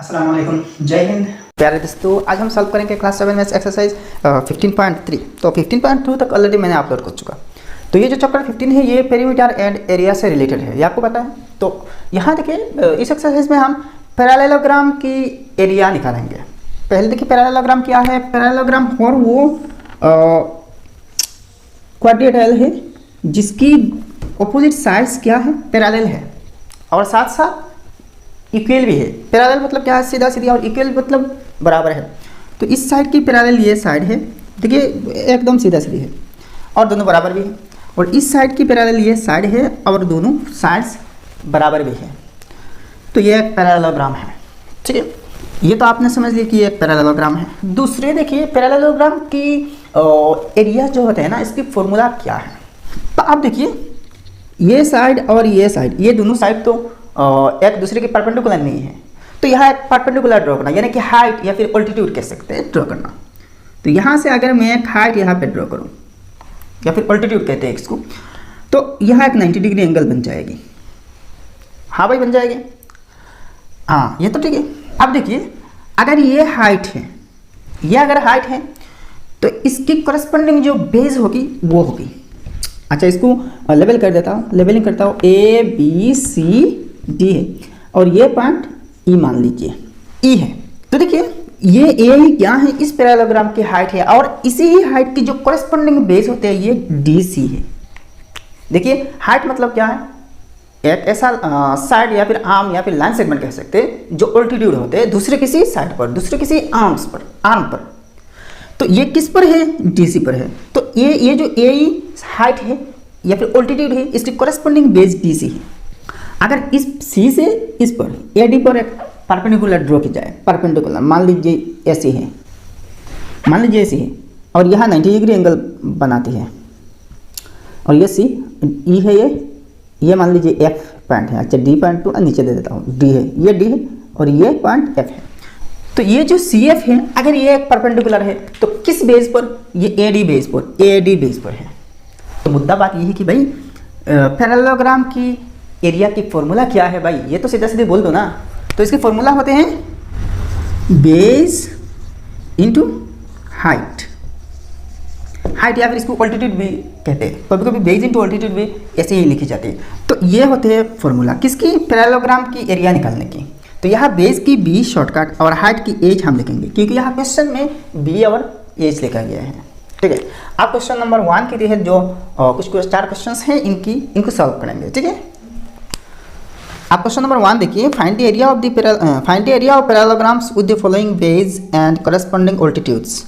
अस्सलाम वालेकुम, जय हिंद। प्यारे दोस्तों, आज हम सॉल्व करेंगे क्लास 7 में एक्सरसाइज 15.3। तो 15.2 तक ऑलरेडी मैंने अपलोड कर चुका। तो ये जो चैप्टर 15 है ये पेरीमीटर एंड एरिया से रिलेटेड है, ये आपको पता है। तो यहाँ देखिए, इस एक्सरसाइज में हम पैरेललोग्राम की एरिया निकालेंगे। पहले देखिए पैरेललोग्राम क्या है। पैरेललोग्राम और वो क्वाड्रिलेटरल है जिसकी अपोजिट साइड्स क्या है, पैरेलल है और साथ साथ इक्वल भी है। पैरेलल मतलब क्या है, सीधा सीधा, और इक्वल मतलब बराबर है। तो इस साइड की पैरेलल ये साइड है, देखिए एकदम सीधा सीधी है और दोनों बराबर भी है। और इस साइड की पैरेलल ये साइड है और दोनों साइड्स बराबर भी है। तो ये एक पैरेललोग्राम है, ठीक है। ये तो आपने समझ लिया कि ये एक पैरेललोग्राम है। दूसरे देखिए पैरेललोग्राम की एरिया जो होते हैं ना, इसकी फॉर्मूला क्या है। तो आप देखिए ये साइड और ये साइड, ये दोनों साइड तो एक दूसरे के परपेंडिकुलर नहीं है। तो यहाँ एक परपेंडिकुलर ड्रॉ करना, यानी कि हाइट या फिर ऑल्टीट्यूड कह सकते हैं, ड्रॉ करना। तो यहाँ से अगर मैं एक हाइट यहाँ पे ड्रॉ करूँ या फिर ऑल्टीट्यूड कहते हैं इसको, तो यहाँ एक 90 डिग्री एंगल बन जाएगी। हाँ भाई, बन जाएगी। हाँ, ये तो ठीक है। अब देखिए अगर ये हाइट है, ये अगर हाइट है तो इसकी करस्पॉन्डिंग जो बेस होगी वो होगी। अच्छा, इसको लेवल कर देता हूँ, लेवलिंग करता हूँ। ए बी सी डी है और ये पॉइंट ई मान लीजिए, ई है। तो देखिए ये ए ही क्या है, इस पैरेललोग्राम की हाइट है और इसी ही हाइट की जो कॉरेस्पॉन्डिंग बेस होते हैं ये डी सी है। देखिए हाइट मतलब क्या है, एक ऐसा साइड या फिर आर्म या फिर लाइन सेगमेंट कह सकते हैं जो ऑल्टीट्यूड होते हैं दूसरे किसी साइड पर, दूसरे किसी आर्म्स पर, आर्म पर। तो ये किस पर है, डीसी पर है। तो ये जो ए हाइट है या फिर ऑल्टीट्यूड है, इसकी कॉरेस्पॉन्डिंग बेस डीसी है। अगर इस सी से इस पर एडी पर एक परपेंडिकुलर ड्रॉ की जाए, परपेंडिकुलर मान लीजिए ऐसी है, मान लीजिए ऐसी है और यहाँ 90 डिग्री एंगल बनाती है और ये सी ई है, ये मान लीजिए एफ पॉइंट है। अच्छा, डी पॉइंट तो नीचे दे देता हूँ, डी है, ये डी है और ये पॉइंट एफ है। तो ये जो सी एफ है, अगर ये एक परपेंडिकुलर है तो किस बेस पर, ये ए डी बेस पर, ए डी बेस पर है। तो मुद्दा बात ये है कि भाई पैरेललोग्राम की एरिया की फॉर्मूला क्या है भाई, ये तो सीधा सीधे बोल दो ना। तो इसके फॉर्मूला होते हैं बेस इनटू हाइट, हाइट या फिर इसको ऑल्टीट्यूड भी कहते हैं, कभी कभी बेस इनटू ऑल्टीट्यूड भी ऐसे ही लिखी जाती है। तो ये होते हैं फॉर्मूला किसकी, पैरेललोग्राम की एरिया निकालने की। तो यहाँ बेस की बी शॉर्टकट और हाइट की एज हम लिखेंगे क्योंकि यहाँ क्वेश्चन में बी और एज लिखा गया है, ठीक है। आप क्वेश्चन नंबर 1 के तहत जो कुछ 4 क्वेश्चन हैं इनको सॉल्व करेंगे, ठीक है। आप क्वेश्चन नंबर 1 देखिए, find the area of parallelograms with the following base and corresponding altitudes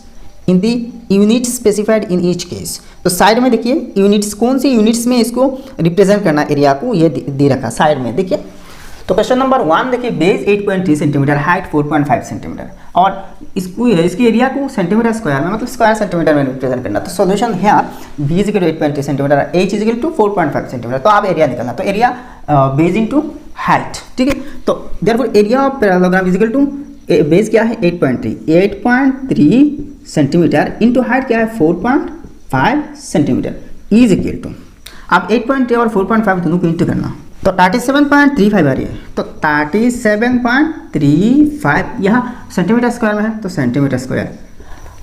in the unit specified in each case. तो साइड में देखिए यूनिट्स, कौन सी यूनिट्स में इसको रिप्रेजेंट करना एरिया को, ये दे रखा साइड में, देखिए। तो क्वेश्चन नंबर 1 देखिए, बेस 8.3 सेंटीमीटर, हाइट 4.5 सेंटीमीटर और इसकी एरिया को सेंटीमीटर स्क्वायर में, मतलब स्क्वायर सेंटीमीटर में रिप्रेजेंट करना। तो सॉल्यूशन है B is equal to 8.3 centimetre, H is equal to 4.5 centimetre. तो आप एरिया निकालना, तो एरिया बेस इनटू हाइट, ठीक है। तो therefore area of parallelogram is equal to, base क्या है 8.3 सेंटीमीटर इनटू हाइट क्या है 4.5 सेंटीमीटर इज इक्वल टू, आप 8.3 और 4.5 दोनों को इंटू करना, तो 37.35 आ रही है। तो 37.35 यहाँ सेंटीमीटर स्क्वायर में है तो सेंटीमीटर स्क्वायर।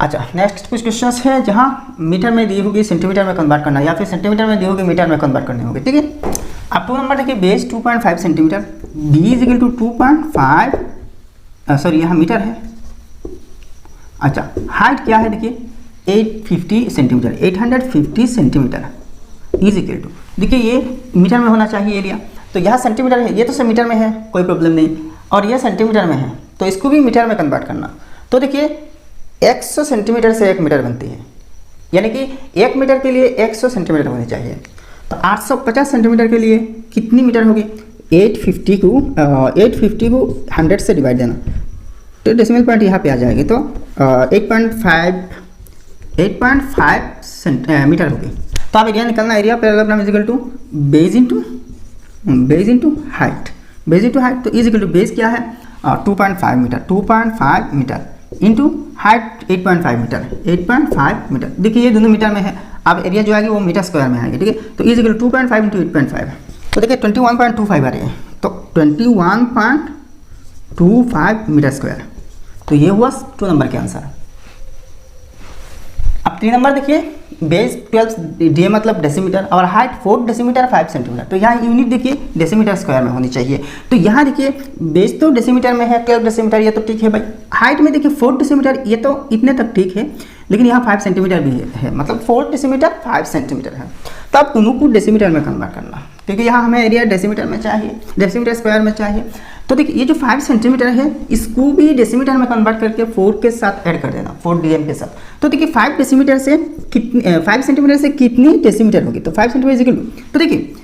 अच्छा, नेक्स्ट कुछ क्वेश्चन है जहाँ मीटर में दी होगी सेंटीमीटर में कन्वर्ट करना या फिर सेंटीमीटर में दी होगी मीटर में कन्वर्ट करनी होगी, ठीक है। अब 2 नंबर देखिए, base 2.5 centimetre, B is equal to 2.5, sorry यहाँ मीटर है। अच्छा, हाइट क्या है देखिए 850 centimetre, 850 centimetre is equal to, देखिए ये मीटर में होना चाहिए एरिया, तो यहाँ सेंटीमीटर है, ये तो मीटर में है, कोई प्रॉब्लम नहीं, और ये सेंटीमीटर में है तो इसको भी मीटर में कन्वर्ट करना। तो देखिए 100 सेंटीमीटर से 1 मीटर बनती है, यानी कि 1 मीटर के लिए 100 सेंटीमीटर होनी चाहिए। तो 850 सेंटीमीटर के लिए कितनी मीटर होगी, 850 को 100 से डिवाइड देना, तो डेसिमल पॉइंट यहाँ पे आ जाएगी। तो 8.5 मीटर होगी। तो आप एरिया निकालना, area parallelogram is equal to base into height, base into height. तो इज इक्वल टू बेस क्या है 2.5 metre, 2.5 metre into height 8.5 metre, 8.5 metre. देखिए ये दोनों मीटर में है, अब एरिया जो आएगी वो मीटर स्क्वायर में आएगी, ठीक है। तो इज इक्वल 2.5 इंटू 8.5, तो देखिए 21.25 आ रही है। तो 21 25 मीटर स्क्वायर। तो ये हुआ 2 नंबर के आंसर। अब 3 नंबर देखिए, बेस 12 DM मतलब डेसीमीटर और हाइट 4 डेसीमीटर 5 सेंटीमीटर। तो यहाँ यूनिट देखिए डेसीमीटर स्क्वायर में होनी चाहिए। तो यहाँ देखिए बेस तो डेसीमीटर में है, 12 डेसीमीटर, ये तो ठीक है भाई। हाइट में देखिए 4 डेसीमीटर, ये तो इतने तक ठीक है, लेकिन यहाँ 5 सेंटीमीटर भी है, मतलब 4 डेसीमीटर 5 सेंटीमीटर है। तो आप दोनों को डेसीमीटर में कन्वर्ट करना, क्योंकि यहाँ हमें एरिया डेसीमीटर में चाहिए, डेसीमीटर स्क्वायर में चाहिए। तो देखिए ये जो 5 सेंटीमीटर है इसको भी डेसीमीटर में कन्वर्ट करके 4 के साथ ऐड कर देना, 4 DM के साथ। तो देखिए 5 डेसीमीटर से कितनी 5 सेंटीमीटर से कितनी डेसीमीटर होगी, तो 5 सेंटीमीटर इजिकल टू, तो देखिए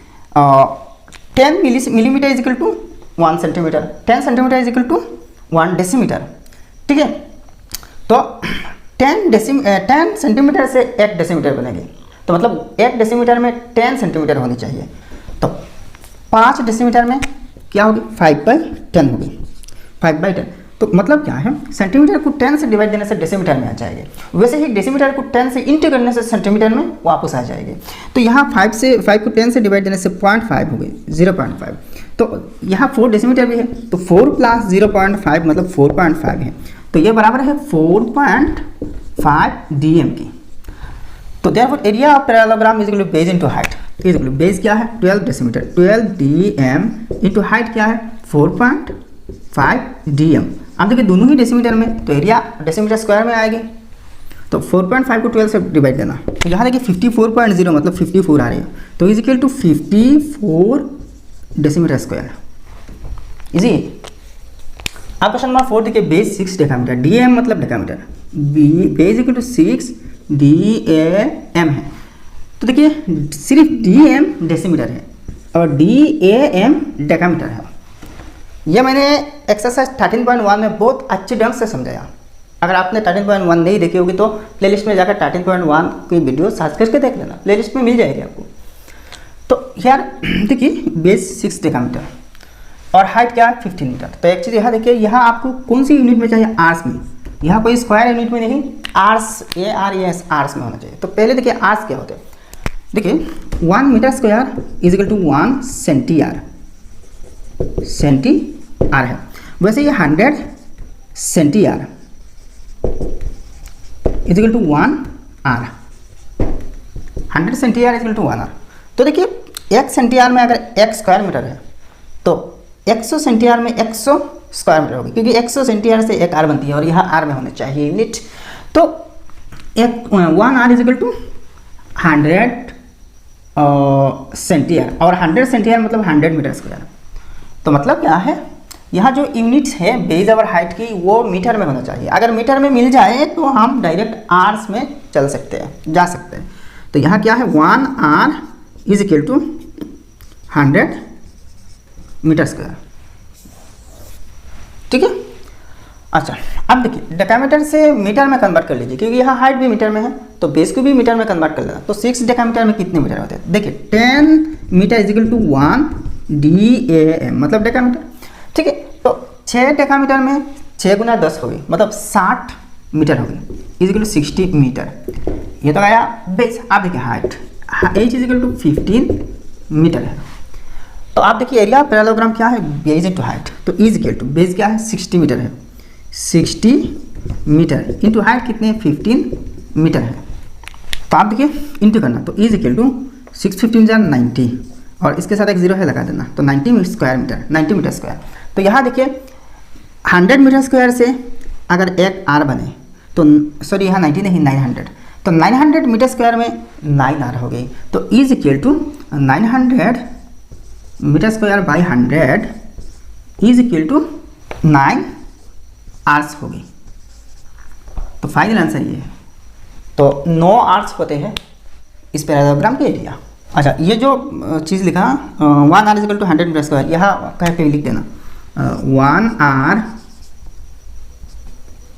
10 millimetre is equal to 1 centimetre, 10 centimetre is equal to 1 decimetre, ठीक है। तो 10 सेंटीमीटर से 1 डेसीमीटर बनेगी, तो मतलब 1 डेसीमीटर में 10 सेंटीमीटर होनी चाहिए। तो 5 डेसीमीटर में क्या होगी, 5/10 होगी, 5/10। तो मतलब क्या है, सेंटीमीटर को 10 से डिवाइड देने से डेसीमीटर में आ जाएगी, वैसे ही डेसीमीटर को 10 से इंटू करने से सेंटीमीटर में वापस आ जाएगी। तो यहाँ 5 को 10 से डिवाइड देने से 0.5 हो गई, 0.5। तो यहाँ 4 डेसीमीटर भी है, तो 4 + 0.5 मतलब 4.5 है। तो ये बराबर है 4.5 DM की। तो therefore area of parallelogram is equal to base into height. Is equal to base क्या है 12 डेसीमीटर, 12 DM इनटू हाइट क्या है 4.5 DM। अब देखिए दोनों ही डेसीमीटर में, तो एरिया डेसीमीटर स्क्वायर में आएगी। तो 4.5 को 12 से डिवाइड देना, तो यहाँ देखिए 54.0 मतलब 54 आ रही है। तो is equal to 54 decametre square. Easy. अब क्वेश्चन नंबर 4 देखिए, बेस 6 डेकामीटर, DM मतलब decametre, base equal to 6 DAM है। तो देखिए सिर्फ DM डेसीमीटर है और DAM डेकामीटर है। यह मैंने एक्सरसाइज 13.1 में बहुत अच्छे ढंग से समझाया। अगर आपने 13.1 नहीं देखी होगी तो प्लेलिस्ट में जाकर 13.1 की वीडियो सर्च करके देख लेना, प्लेलिस्ट में मिल जाएगी आपको। तो यार देखिए बेस 6 डेकामीटर और हाइट क्या है 15 मीटर। तो एक चीज़ यहाँ देखिए, यहाँ आपको कौन सी यूनिट में चाहिए, आर्स में। यहाँ कोई स्क्वायर यूनिट में नहीं, आर्स, ARS आर्स में होना चाहिए। तो पहले देखिए आर्स क्या होते हैं। देखिए 1 metre square is equal to 1 centiare है। वैसे ये 100 centiare is equal to 1 are, 100 centiare is equal to 1 are. तो देखिए 1 सेंटीआर में अगर 1 स्क्वायर मीटर है तो 100 सेंटीआर में 100 स्क्वायर मीटर होगी, क्योंकि 100 सेंटीआर से 1 आर बनती है और यहाँ आर में होने चाहिए यूनिट। तो 1 आर इज इक्वल टू 100 सेंटीआर, और 100 सेंटीआर मतलब 100 मीटर स्क्वायर। तो मतलब क्या है, यहाँ जो यूनिट्स है बेस और हाइट की वो मीटर में होना चाहिए। अगर मीटर में मिल जाए तो हम डायरेक्ट आर्स में चल सकते हैं, जा सकते हैं। तो यहाँ क्या है 1 are is equal to 100 metre square, ठीक है। अच्छा अब देखिए डेकामीटर से मीटर में कन्वर्ट कर लीजिए, क्योंकि यहाँ हाइट भी मीटर में है तो बेस को भी मीटर में कन्वर्ट कर लेना। तो 6 डेकामीटर में कितने मीटर होते हैं, देखिए 10 metre is equal to 1 DAM मतलब डेकामीटर, ठीक है। तो 6 डेकामीटर में 6 × 10 होगी, मतलब 60 मीटर होगी, इज इक्वल टू 60 मीटर। ये तो आया बेस। आप देखिए height, H is equal to 15 metre है। तो आप देखिए एरिया पैरेललोग्राम क्या है, बेस इनटू हाइट। तो इज इक्वल टू बेस क्या है 60 मीटर है, 60 मीटर इंटू हाइट कितने 15 मीटर है। तो आप देखिए इंटू करना, तो इज इक्वल टू 6 15 = 90 और इसके साथ एक 0 है लगा देना, तो 90 स्क्वायर मीटर, 90 मीटर स्क्वायर। तो यहाँ देखिए 100 मीटर स्क्वायर से अगर 1 आर बने तो सॉरी यहाँ 90 नहीं 900, तो 900 मीटर स्क्वायर में 9 आर हो गई। तो is equal to 900 metre square by 100 is equal to 9 ares हो गई। तो फाइनल आंसर ये है। तो 9 आर्स होते हैं इस पैरेललोग्राम के एरिया। अच्छा ये जो चीज़ लिखा 1 are is equal to 100 metre square, यहाँ कहीं पे लिख देना 1 are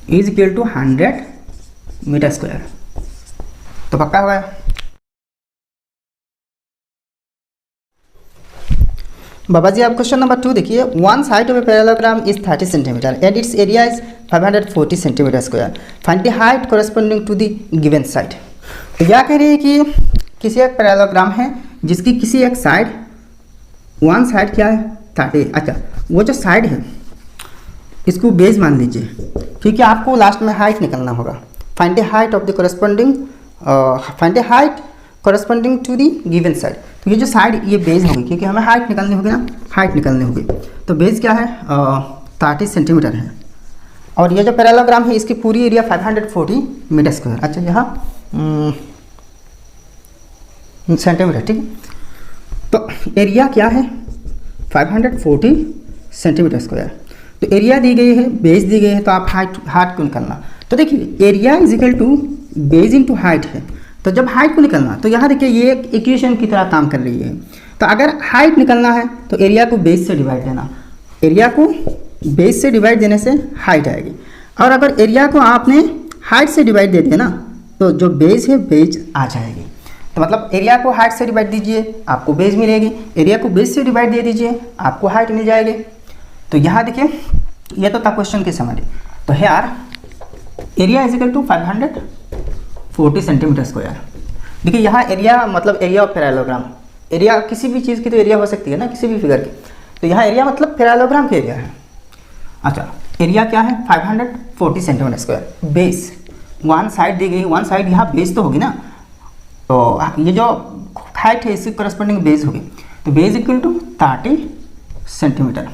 is equal to 100 metre square. तो पक्का होगा। बाबा जी आप क्वेश्चन नंबर 2 देखिए, one side of a parallelogram is 30 centimetre and it's area is 540 centimetre square, find the height corresponding to the given side. तो यह कह रही है कि किसी एक पैरेललोग्राम है जिसकी किसी एक साइड, वन साइड क्या है 30। अच्छा वो जो साइड है इसको बेस मान लीजिए, क्योंकि आपको लास्ट में हाइट निकालना होगा। Find the height of the corresponding, find the height corresponding to the given side. तो ये जो साइड ये बेस होगी, क्योंकि हमें हाइट निकालनी होगी ना, हाइट निकालनी होगी। तो बेस क्या है, 30 सेंटीमीटर है। और ये जो पैरेललोग्राम है इसकी पूरी एरिया 540 मीटर स्क्वायर। अच्छा यहाँ सेंटीमीटर, ठीक है। तो एरिया क्या है, 540 सेंटीमीटर स्क्वायर। तो एरिया दी गई है, बेस दी गई है, तो आप हाइट को निकालना। तो देखिए area is equal to base into height है। तो जब हाइट को निकालना, तो यहाँ देखिए ये एक इक्वेशन की तरह काम कर रही है। तो अगर हाइट निकालना है तो एरिया को बेस से डिवाइड देना, एरिया को बेस से डिवाइड देने से हाइट आएगी। और अगर एरिया को आपने हाइट से डिवाइड दे दिया ना, तो जो बेस है बेस आ जाएगी। तो मतलब एरिया को हाइट से डिवाइड दीजिए, आपको बेस मिलेगी। एरिया को बेस से डिवाइड दे दीजिए, आपको हाइट मिल जाएगी। तो यहाँ देखिए ये तो था क्वेश्चन की समरी। तो यार area is equal to 540 centimetre square. देखिए यहाँ एरिया मतलब एरिया ऑफ पैरेललोग्राम, एरिया किसी भी चीज़ की तो एरिया हो सकती है ना, किसी भी फिगर की। तो यहाँ एरिया मतलब पैरेललोग्राम की एरिया है। अच्छा एरिया क्या है, 540 centimetre square. Base one side दी गई, वन साइड यहाँ बेस तो होगी ना, तो ये जो हाइट है इसकी करस्पॉन्डिंग बेस होगी। तो बेस इक्वल टू 30 सेंटीमीटर।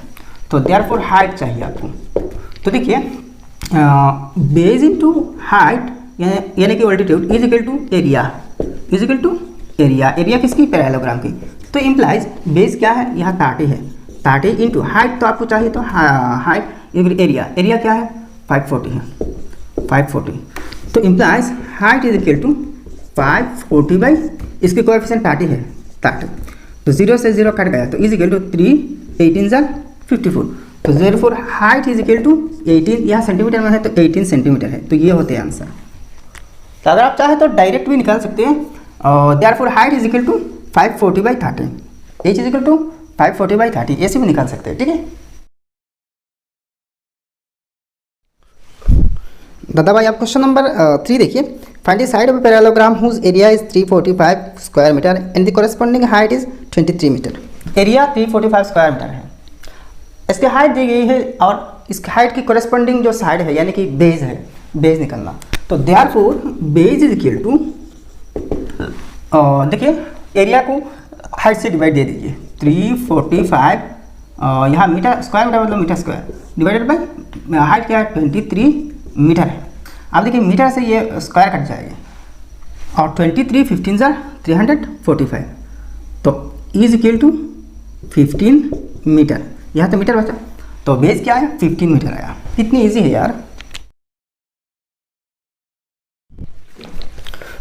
तो देयरफॉर हाइट चाहिए आपको। तो देखिए बेस इंटू हाइट यानी कि altitude is equal to area, is equal to area. Area किसकी, पैरेललोग्राम की। तो इम्प्लाइज बेस क्या है, यहाँ 30 है, 30 इंटू हाइट तो आपको चाहिए, तो हाइट एरिया, एरिया क्या है 540 है, 540। तो implies height is equal to 540 by इसके कोएफिशिएंट 30 है, 30। तो 0 से 0 कट गया, तो इज इक्वल टू 3 18 54। तो therefore height is equal to 18, यहाँ सेंटीमीटर में है तो 18 सेंटीमीटर है। तो ये होते हैं आंसर। तो अगर आप चाहें तो डायरेक्ट भी निकाल सकते हैं। Therefore height is equal to 540 by 30, H is equal to 540 by 30, ऐसे भी निकाल सकते हैं, ठीक है। दादा भाई आप क्वेश्चन नंबर 3 देखिए। Find the side of parallelogram whose area is 345 square metre and the corresponding height is 23 metre. Area 345 square metre है, इसकी हाइट दी गई है और इसकी हाइट की कॉरेस्पॉन्डिंग जो साइड है यानी कि बेस है, बेस निकलना। तो therefore base is equal to, देखिए एरिया को हाइट से डिवाइड दे दीजिए, 345 यहाँ मीटर स्क्वायर मीटर मतलब metre square divided by height क्या है 23 मीटर है। अब देखिए मीटर से ये स्क्वायर कट जाएगा और 23 15 जार 345, तो इज इक्वल टू 15 मीटर। यहाँ तो मीटर बचा, तो बेस क्या है 15 मीटर आया। कितनी इजी है यार।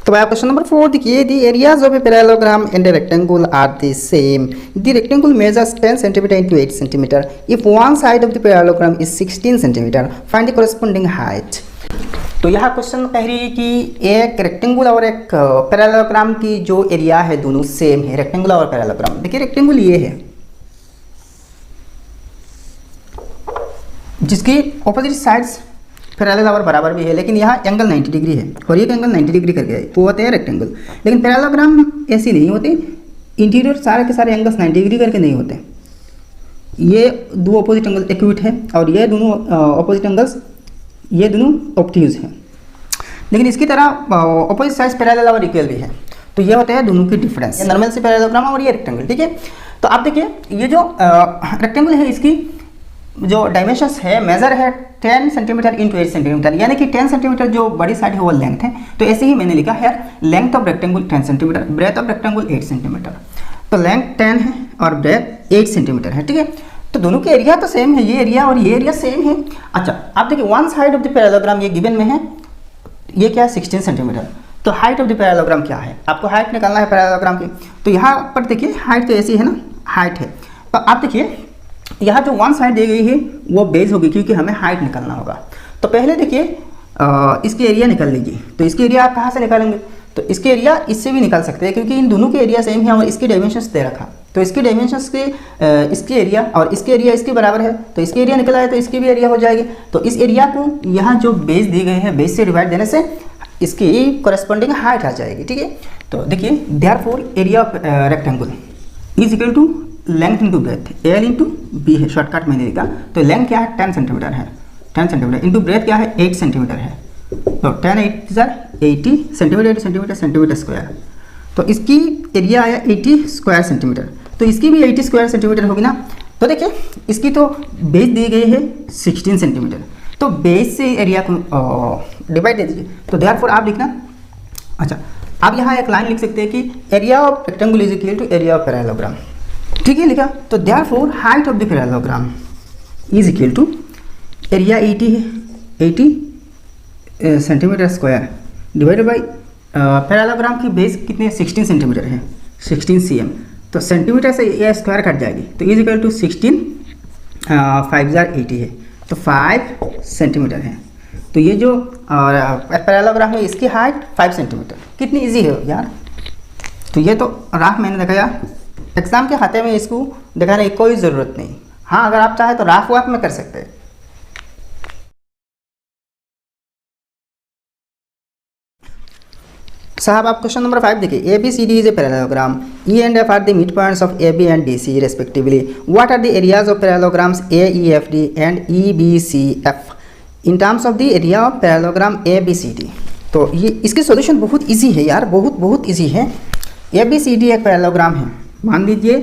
तो भाई क्वेश्चन नंबर 4 देखिए। The areas of a parallelogram and a rectangle are the same. The rectangle measures 10 centimetre into 8 centimetre. If one side of the parallelogram is 16 centimetre, find the corresponding height. तो यहाँ question कह रही है कि एक rectangle और एक parallelogram की जो एरिया है दोनों सेम है, रेक्टेंगल और पैरेललोग्राम। देखिए रेक्टेंगल ये है जिसकी ऑपोजिट साइड्स पैरेलल और बराबर भी है, लेकिन यहाँ एंगल 90 डिग्री है और ये एंगल 90 डिग्री करके है, वो होते हैं रेक्टेंगल। लेकिन पैरेललोग्राम ऐसे नहीं होते, इंटीरियर सारे के सारे एंगल्स 90 डिग्री करके नहीं होते। ये दो अपोजिट एंगल एक्यूट है और ये दोनों अपोजिट एंगल्स ये दोनों ऑब्ट्यूज हैं। लेकिन इसकी तरह अपोजिट साइड्स पैरेलल और इक्वल भी है, तो ये होते हैं दोनों की डिफरेंस। ये नॉर्मल से पैरेललोग्राम और ये रेक्टेंगल, ठीक है। तो आप देखिए ये जो रेक्टेंगल है इसकी जो डायमेंशंस है मेजर है 10 सेंटीमीटर इंटू 8 सेंटीमीटर, यानी कि 10 सेंटीमीटर जो बड़ी साइड है वो लेंथ है। तो ऐसे ही मैंने लिखा है length of rectangle 10 centimetre, breadth of rectangle 8 centimetre. तो लेंथ 10 है और ब्रेथ 8 सेंटीमीटर है, ठीक है। तो दोनों के एरिया तो सेम है, ये एरिया और ये एरिया सेम है। अच्छा आप देखिए one side of the parallelogram ये गिवन में है, ये क्या है 16 सेंटीमीटर। तो हाइट ऑफ द पैरेललोग्राम क्या है, आपको हाइट निकालना है पैरेललोग्राम की। तो यहाँ पर देखिए हाइट तो ऐसी है ना, हाइट है। तो आप देखिए यहाँ जो वन साइड दी गई है वो बेस होगी, क्योंकि हमें हाइट निकालना होगा। तो पहले देखिए इसकी एरिया निकाल लीजिए। तो इसकी एरिया आप कहाँ से निकालेंगे, तो इसके एरिया इससे भी निकाल सकते हैं, क्योंकि इन दोनों के एरिया सेम है और इसकी डायमेंशंस दे रखा। तो इसकी डायमेंशंस के इसकी एरिया और इसके एरिया इसके बराबर है, तो इसकी एरिया निकला है तो इसकी भी एरिया हो जाएगी। तो इस एरिया को यहाँ जो बेस दी गई है बेस से डिवाइड देने से इसकी कॉरेस्पॉन्डिंग हाइट आ जाएगी, ठीक है। तो देखिए therefore area of rectangle is equal to length into breadth, L into B है, शॉर्टकट मैंने लिखा। तो लेंथ क्या है 10 सेंटीमीटर है 10 सेंटीमीटर इंटू ब्रेथ क्या है 8 सेंटीमीटर है, तो 10 8 80 सेंटीमीटर सेंटीमीटर सेंटीमीटर स्क्वायर, तो इसकी एरिया आया 80 स्क्वायर सेंटीमीटर, तो इसकी भी 80 स्क्वायर सेंटीमीटर होगी ना। तो देखिए इसकी तो बेस दी गई है 16 सेंटीमीटर, तो बेस से एरिया को डिवाइड दे दीजिए, तो देयरफॉर आप लिखना, अच्छा आप यहाँ एक लाइन लिख सकते हैं कि area of rectangle is equal to area of parallelogram, ठीक है लिखा। तो therefore height of the parallelogram is equal to area 80 है 80 centimetre square divided by parallelogram की बेस कितने 16 सेंटीमीटर है 16 cm, तो सेंटीमीटर से ये स्क्वायर कट जाएगी, तो इज इक्वल टू 16 5080 है, तो 5 सेंटीमीटर है। तो ये जो पैरेललोग्राम है इसकी हाइट 5 सेंटीमीटर, कितनी इजी है यार। तो ये तो राफ मैंने दिखाया, एग्जाम के खाते में इसको दिखाने की कोई ज़रूरत नहीं। हाँ अगर आप चाहें तो राफ वाफ में कर सकते हैं। साहब आप क्वेश्चन नंबर 5 देखिए, A B C D is a parallelogram, E and F are the mid points of A B and D C respectively, what are the areas of parallelograms A E F D and E B C F in terms of the area of parallelogram A B C D. तो ये इसकी solution बहुत easy है यार, बहुत easy है। A B C D एक parallelogram है, मान लीजिए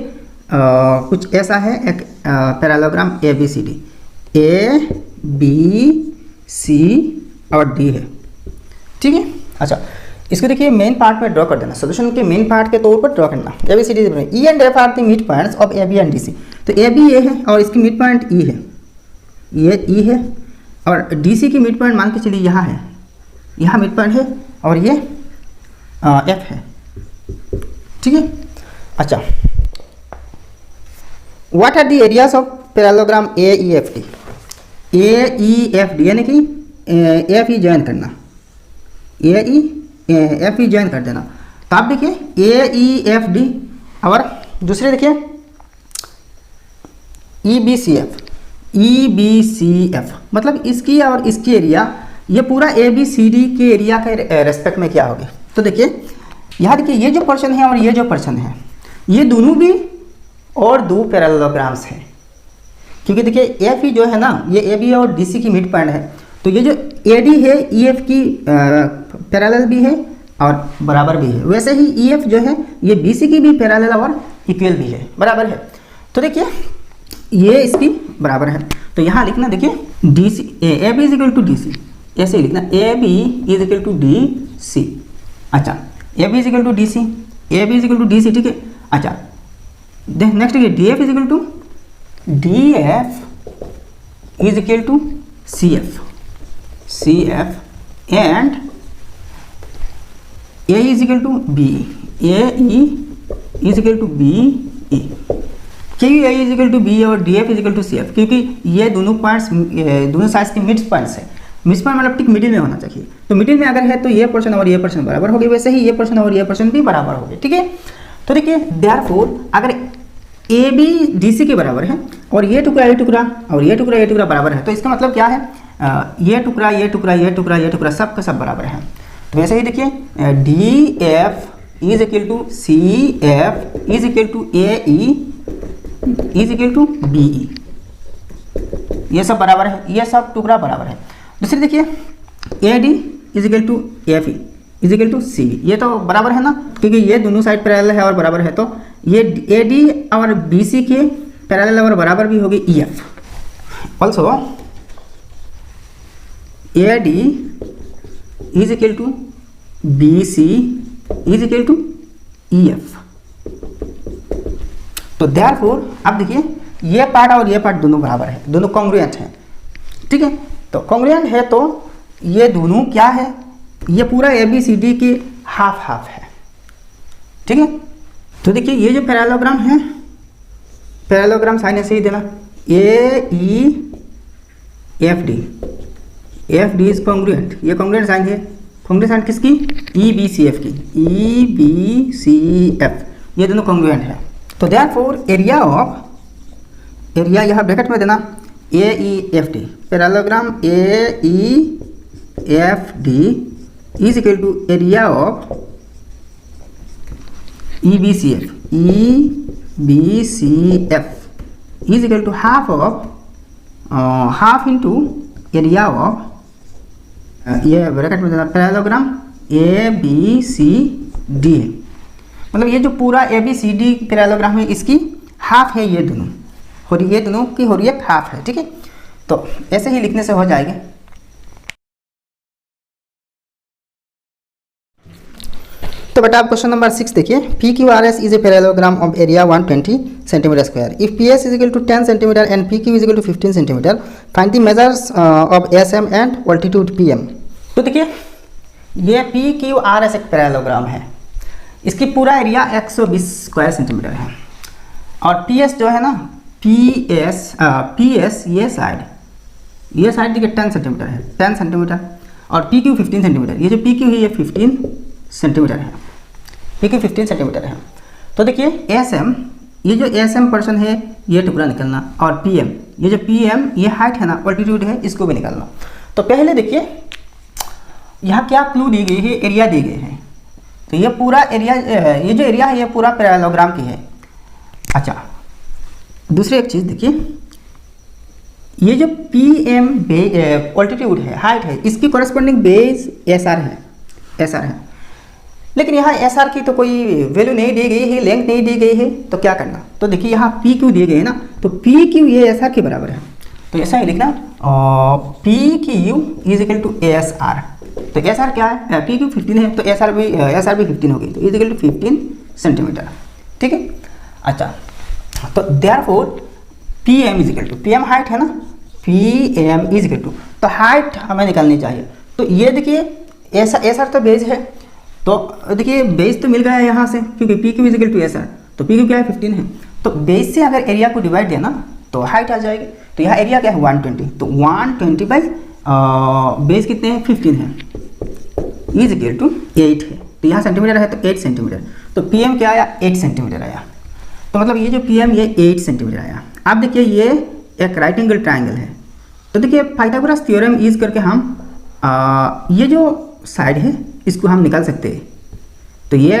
कुछ ऐसा है एक parallelogram A B C D, A B C और डी है, ठीक है। अच्छा इसको देखिए मेन पार्ट में ड्रॉ कर देना, सोल्यूशन के मेन पार्ट के तौर पर ड्रॉ करना। A B C D E and F are the mid points of A B and D C, तो ए बी ए है और इसकी मिड पॉइंट ई है, ये ई है, और डी सी की मिड पॉइंट मान के चलिए यहाँ है, यहाँ मिड पॉइंट है और ये एफ है, ठीक है। अच्छा what are the areas of parallelogram A E F D, A E F D यानी कि एफ ई ज्वाइन करना, ए ई एफ ई ज्वाइन कर देना। तो आप देखिए ए ई एफ डी और दूसरे देखिए E B C F, E B C F मतलब इसकी और इसकी एरिया, ये पूरा ए बी सी डी के एरिया के रेस्पेक्ट में क्या होगी। तो देखिए यहाँ देखिए ये जो पर्सन है और ये जो पर्सन है, ये दोनों भी और दो पैरेललोग्राम्स हैं, क्योंकि देखिए एफ ई जो है ना ये ए बी और डी सी की मिड पॉइंट है, तो ये जो ए डी है ई एफ की पैरेलल भी है और बराबर भी है, वैसे ही ई एफ जो है ये बी सी की भी पैरेलल और इक्वल भी है, बराबर है। तो देखिए ये इसकी बराबर है, तो यहाँ लिखना देखिए D C A B is equal to D C, ऐसे ही लिखना A B is equal to D C. अच्छा A B is equal to D C, A B is equal to D C, ठीक है। अच्छा next D F is equal to D F is equal to C F, C F and A is equal to B, A E is equal to B E, क्योंकि ए is equal to B और D F is equal to C F, क्योंकि ये दोनों points दोनों side के mid points है, mid point मतलब ठीक मिडिल में होना चाहिए, तो मिडिल में अगर है तो ये पर्सन और ये पर्सन बराबर होगी, वैसे ही ये पर्सन और ये पर्सन भी बराबर होगी, ठीक है। तो देखिए देयरफॉर अगर ए बी डी सी के बराबर है और ये टुकड़ा और ये टुकड़ा बराबर है, तो इसका मतलब क्या है, ये टुकड़ा ये टुकड़ा ये टुकड़ा ये टुकड़ा सब का सब बराबर है। तो वैसे ही देखिए D F is equal to C F is equal to A E is equal to B E, ये सब बराबर है, ये सब टुकड़ा बराबर है। दूसरी देखिए A D is equal to F E is equal to C B, ये तो बराबर है ना, क्योंकि ये दोनों साइड पैरेलल है और बराबर है, तो ये ए डी और बी सी के पैरेलल और बराबर भी होगी E F. Also A D is equal to B C is equal to E F. तो देयरफॉर अब देखिए ये पार्ट और ये पार्ट दोनों बराबर है, दोनों कॉन्ग्रुएंट हैं, ठीक है। तो कॉन्ग्रुएंट है तो ये दोनों क्या है, ये पूरा ए बी सी डी की हाफ हाफ है, ठीक है। तो देखिए ये जो पैरेललोग्राम है, पैरेललोग्राम साइन ऐसे ही देना, A E F D is congruent, ये कॉन्ग्रुएंट साइन है, कॉन्ग्रुएंट साइन किसकी, ई बी सी एफ की, ई बी सी एफ, ये दोनों कॉन्ग्रुएंट है। तो देयरफॉर एरिया यहाँ ब्रैकेट में देना A E F D, parallelogram A E F D is equal to area of E B C F is equal to half of half into area of ये bracket में देना parallelogram ABCD है, मतलब ये जो पूरा ABCD पैरेललोग्राम है इसकी हाफ है ये दोनों, और ये दोनों की हो रही है हाफ है, ठीक है। तो ऐसे ही लिखने से हो जाएगा। तो बेटा आप क्वेश्चन नंबर 6 देखिए, PQRS is a parallelogram of area 120 centimetre square. If PS is equal to 10 centimetre and PQ is equal to 15 centimetre, find the measures of SM and altitude PM। तो देखिए ये PQRS एक parallelogram है, इसकी पूरा area 120 square centimetre है, और PS जो है ना PS ये साइड देखिए 10 सेंटीमीटर है, 10 सेंटीमीटर, और PQ 15 सेंटीमीटर। ये जो PQ है ये 15 सेंटीमीटर है, PQ 15 सेंटीमीटर है। तो देखिए SM, ये जो SM पर्सन है ये टुकड़ा निकलना, और PM ये जो PM ये हाइट है ना, ऑल्टीट्यूड है, इसको भी निकालना। तो पहले देखिए यहाँ क्या क्लू दी गई है, एरिया दी गई है। तो ये पूरा एरिया, ये जो एरिया है ये पूरा पैरेललोग्राम की है। अच्छा दूसरी एक चीज़ देखिए, ये जो PM ऑल्टीट्यूड है, हाइट है, इसकी कॉरेस्पॉन्डिंग बेस SR है, लेकिन यहाँ SR की तो कोई वैल्यू नहीं दी गई है, लेंथ नहीं दी गई है, तो क्या करना। तो देखिए यहाँ PQ दिए गए है ना, तो PQ ये SR के बराबर है, तो ऐसा ही लिखना, PQ is equal to SR। तो SR क्या है, PQ 15 है, तो SR भी 15 होगी, तो इज इक्वल टू 15 सेंटीमीटर, ठीक है। अच्छा तो therefore PM is equal to, PM height है ना, PM इज इक्वल टू, तो हाइट हमें निकालनी चाहिए। तो ये देखिए SR तो बेस है, तो देखिए बेस तो मिल गया है यहाँ से, क्योंकि PQ is equal to SR, तो PQ क्या है 15 है, तो बेस से अगर एरिया को डिवाइड देना तो हाइट आ जाएगी। तो यहाँ एरिया क्या है 120, तो 120 बाई बेस कितने हैं 15 है, इज इक्वल टू 8 है, तो यहाँ सेंटीमीटर है तो 8 सेंटीमीटर, तो PM क्या आया 8 सेंटीमीटर आया। तो मतलब ये जो PM ये 8 सेंटीमीटर आया। अब देखिए ये एक राइट एंगल ट्राइंगल है, तो देखिए पाइथागोरस थ्योरम यूज करके हम ये जो साइड है इसको हम निकाल सकते हैं। तो ये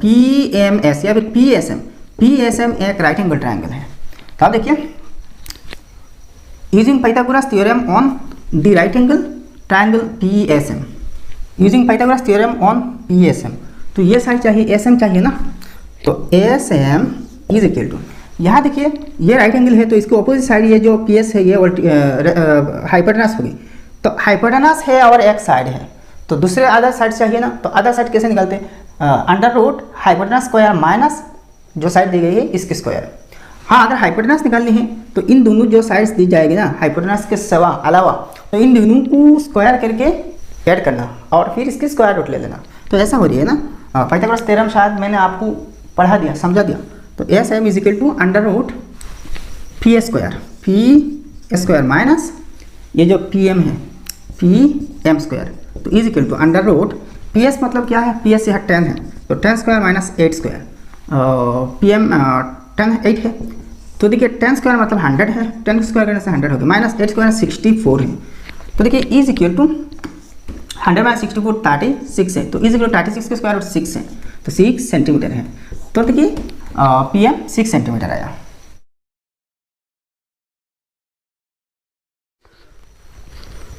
PMS या फिर PSM एक राइट एंगल ट्राइंगल है। तो आप देखिए using Pythagoras theorem on the right angle triangle PSM, using Pythagoras theorem on PSM, तो ये साइड चाहिए SM चाहिए ना, तो SM इज इक्वल टू, यहाँ देखिए ये राइट एंगल है, तो इसके ऑपोजिट साइड ये जो PS है ये हाइपोटेनस होगी, तो हाइपोटेनस है और एक साइड है, तो दूसरे अदर साइड चाहिए ना, तो अदर साइड कैसे निकालते हैं, under root hypotenuse square minus जो साइड दी गई है इसके स्क्वायर। हाँ अगर हाइपोटेनस निकालनी है तो इन दोनों जो साइड्स दी जाएगी ना हाइपोटेनस के अलावा, तो इन दोनों को स्क्वायर करके ऐड करना और फिर इसकी स्क्वायर रूट ले लेना। तो ऐसा हो रही है ना, पाइथागोरस थ्योरम शायद मैंने आपको पढ़ा दिया, समझा दिया। तो SM is equal to under root P square minus ये जो PM है PM स्क्वायर, तो is equal to under root PS मतलब क्या है, PS यहाँ 10 है, तो 10 स्क्वायर माइनस 8 स्क्वायर, PM 10 8 है, तो देखिए 10 स्क्वायर मतलब 100 है, 10 स्क्वायर करने से 100 हो गया, माइनस 8 स्क्वायर 64 है, तो देखिए इज इक्वल टू 100 माइनस 64 36 है, तो इज इक्वल टू 36 के स्क्वायर रूट 6 है, तो 6 सेंटीमीटर है। तो देखिए PM 6 सेंटीमीटर आया।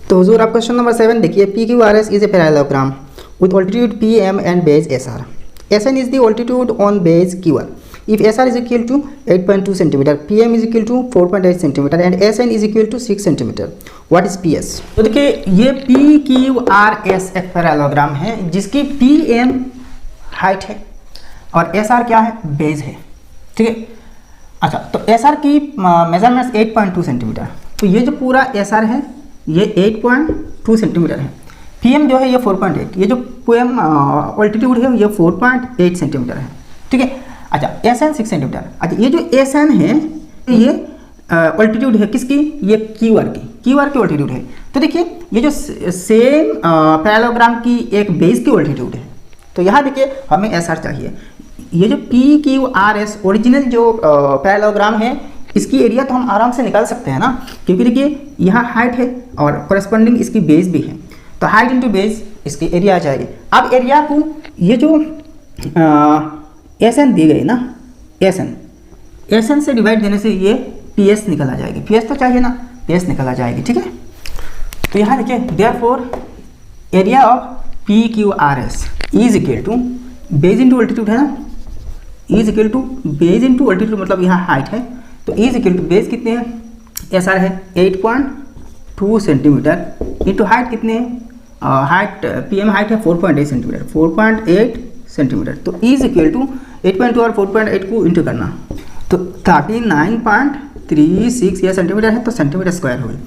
तो हुजूर आप क्वेश्चन नंबर 7 देखिए, PQRS is a parallelogram with altitude PM and base SR. SN is the altitude on base QR. If SR is equal to 8.2 cm, PM is equal to 4.8 cm and SN is equal to 6 cm. What is PS? तो देखिए ये PQRS एक parallelogram है जिसकी PM height है और SR क्या है, बेस है, ठीक है। अच्छा तो SR की मेजरमेंट 8.2 सेंटीमीटर, तो ये जो पूरा SR है ये 8.2 सेंटीमीटर है, PM जो है ये 4.8, ये जो PM ऑल्टीट्यूड है ये 4.8 सेंटीमीटर है, ठीक है। अच्छा SN 6 सेंटीमीटर। अच्छा ये जो SN है ये ऑल्टीट्यूड है किसकी, ये QR की ऑल्टीट्यूड है। तो देखिए ये जो सेम पैरेललोग्राम की एक बेस की ऑल्टीट्यूड है, तो यहाँ देखिए हमें SR चाहिए। ये जो PQRS ओरिजिनल जो पैरेललोग्राम है इसकी एरिया तो हम आराम से निकाल सकते हैं ना, क्योंकि देखिए यहाँ हाइट है और कोरेस्पॉन्डिंग इसकी बेस भी है, तो हाइट इंटू बेस इसकी एरिया आ जाएगी। अब एरिया को ये जो SN दी गई ना, SN से डिवाइड देने से ये PS निकल आ जाएगी, PS तो चाहिए ना, PS निकल आ जाएगी, ठीक है। तो यहाँ देखिए therefore area of P Q R S is equal to base into altitude है ना, is equal to base into altitude मतलब यहाँ हाइट है, तो इज इक्वल टू बेज कितने हैं, एस आर है 8.2 सेंटीमीटर इंटू हाइट कितने हैं, हाइट पी एम हाइट है 4.8 सेंटीमीटर, 4.8 सेंटीमीटर। तो इज इक्वल टू 8.2 और 4.8 को इंटू करना तो 39.36 यह सेंटीमीटर है, तो सेंटीमीटर स्क्वायर हो गई।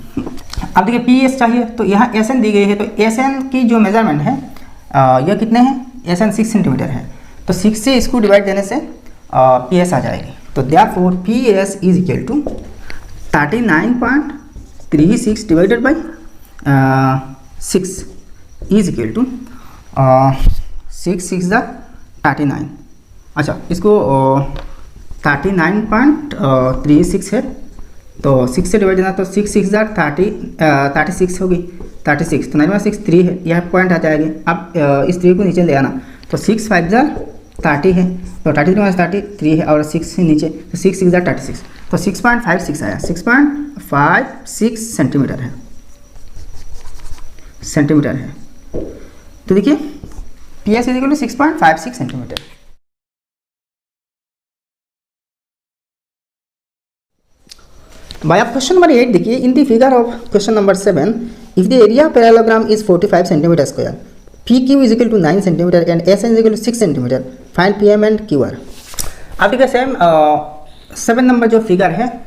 अब देखिए पी एस चाहिए, तो यहाँ एस एन दी गई है, तो एस एन की जो मेजरमेंट है यह कितने हैं, एस एन 6 सेंटीमीटर है, तो 6 से इसको डिवाइड देने से पी एस आ जाएगी। तो therefore P S is equal to 39.36 divided by 6 is equal to 6 6 39। अच्छा इसको 39.36 है, तो 6 से डिवाइड देना, तो 6 6 36 होगी, 36, तो 9 6 3 है, यह पॉइंट आ जाएगी। अब इस 3 को नीचे ले आना, तो 6 5 30 है, तो 33 33 है और 6 से नीचे, तो 6 6 36, तो 6.56 आया, 6.56 सेंटीमीटर है, तो देखिए P S equal to 6.56 centimetre. By question number 8 देखिए, in the figure of question number 7 if the area parallelogram is 45 centimetre square, P Q is equal to 9 centimetre and S N is equal to 6 centimetre, find P M and Q R. अब देखिए same 7 number जो figure है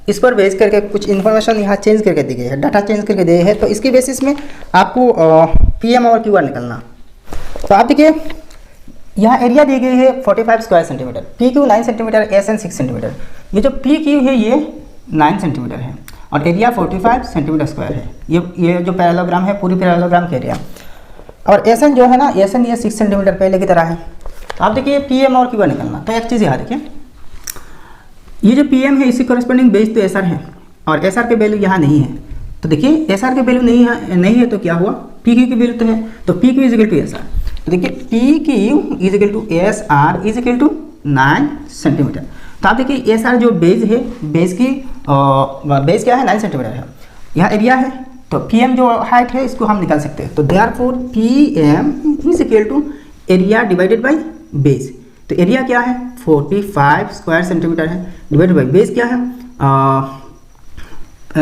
इस पर base करके कुछ information यहाँ change करके दी गई है, डाटा चेंज करके दिए हैं, तो इसकी बेसिस में आपको पी एम और क्यू आर निकलना। तो आप देखिए यहाँ एरिया दी गई है 45 square centimetre, P Q 9 centimetre, S N 6 centimetre. ये जो पी क्यू है ये 9 सेंटीमीटर है और एरिया 45 सेंटीमीटर स्क्वायर है, ये जो पैरेललोग्राम है पूरी पैरेललोग्राम का एरिया। और एस एन जो है ना, एस एन ये 6 सेंटीमीटर पहले की तरह है। तो आप देखिए पी एम और क्यू आर निकलना, तो एक चीज़ यहाँ देखिए, ये जो पी एम है इसी कॉरेस्पॉन्डिंग बेस तो एस आर है और एस आर के वैल्यू यहाँ नहीं है। तो देखिए एस आर के वैल्यू नहीं है तो क्या हुआ, पी क्यू की वैल्यू तो है, तो P Q is equal to S R. तो देखिए P Q is equal to S R is equal to 9 centimetre. तो आप देखिए एस आर जो बेस है, बेस क्या है 9 सेंटीमीटर है, यहाँ एरिया है, तो पी एम जो हाइट है इसको हम निकाल सकते हैं। तो therefore P M is equal to area divided by base. तो एरिया क्या है 45 स्क्वायर सेंटीमीटर है, डिवाइडेड बाई बेस क्या है,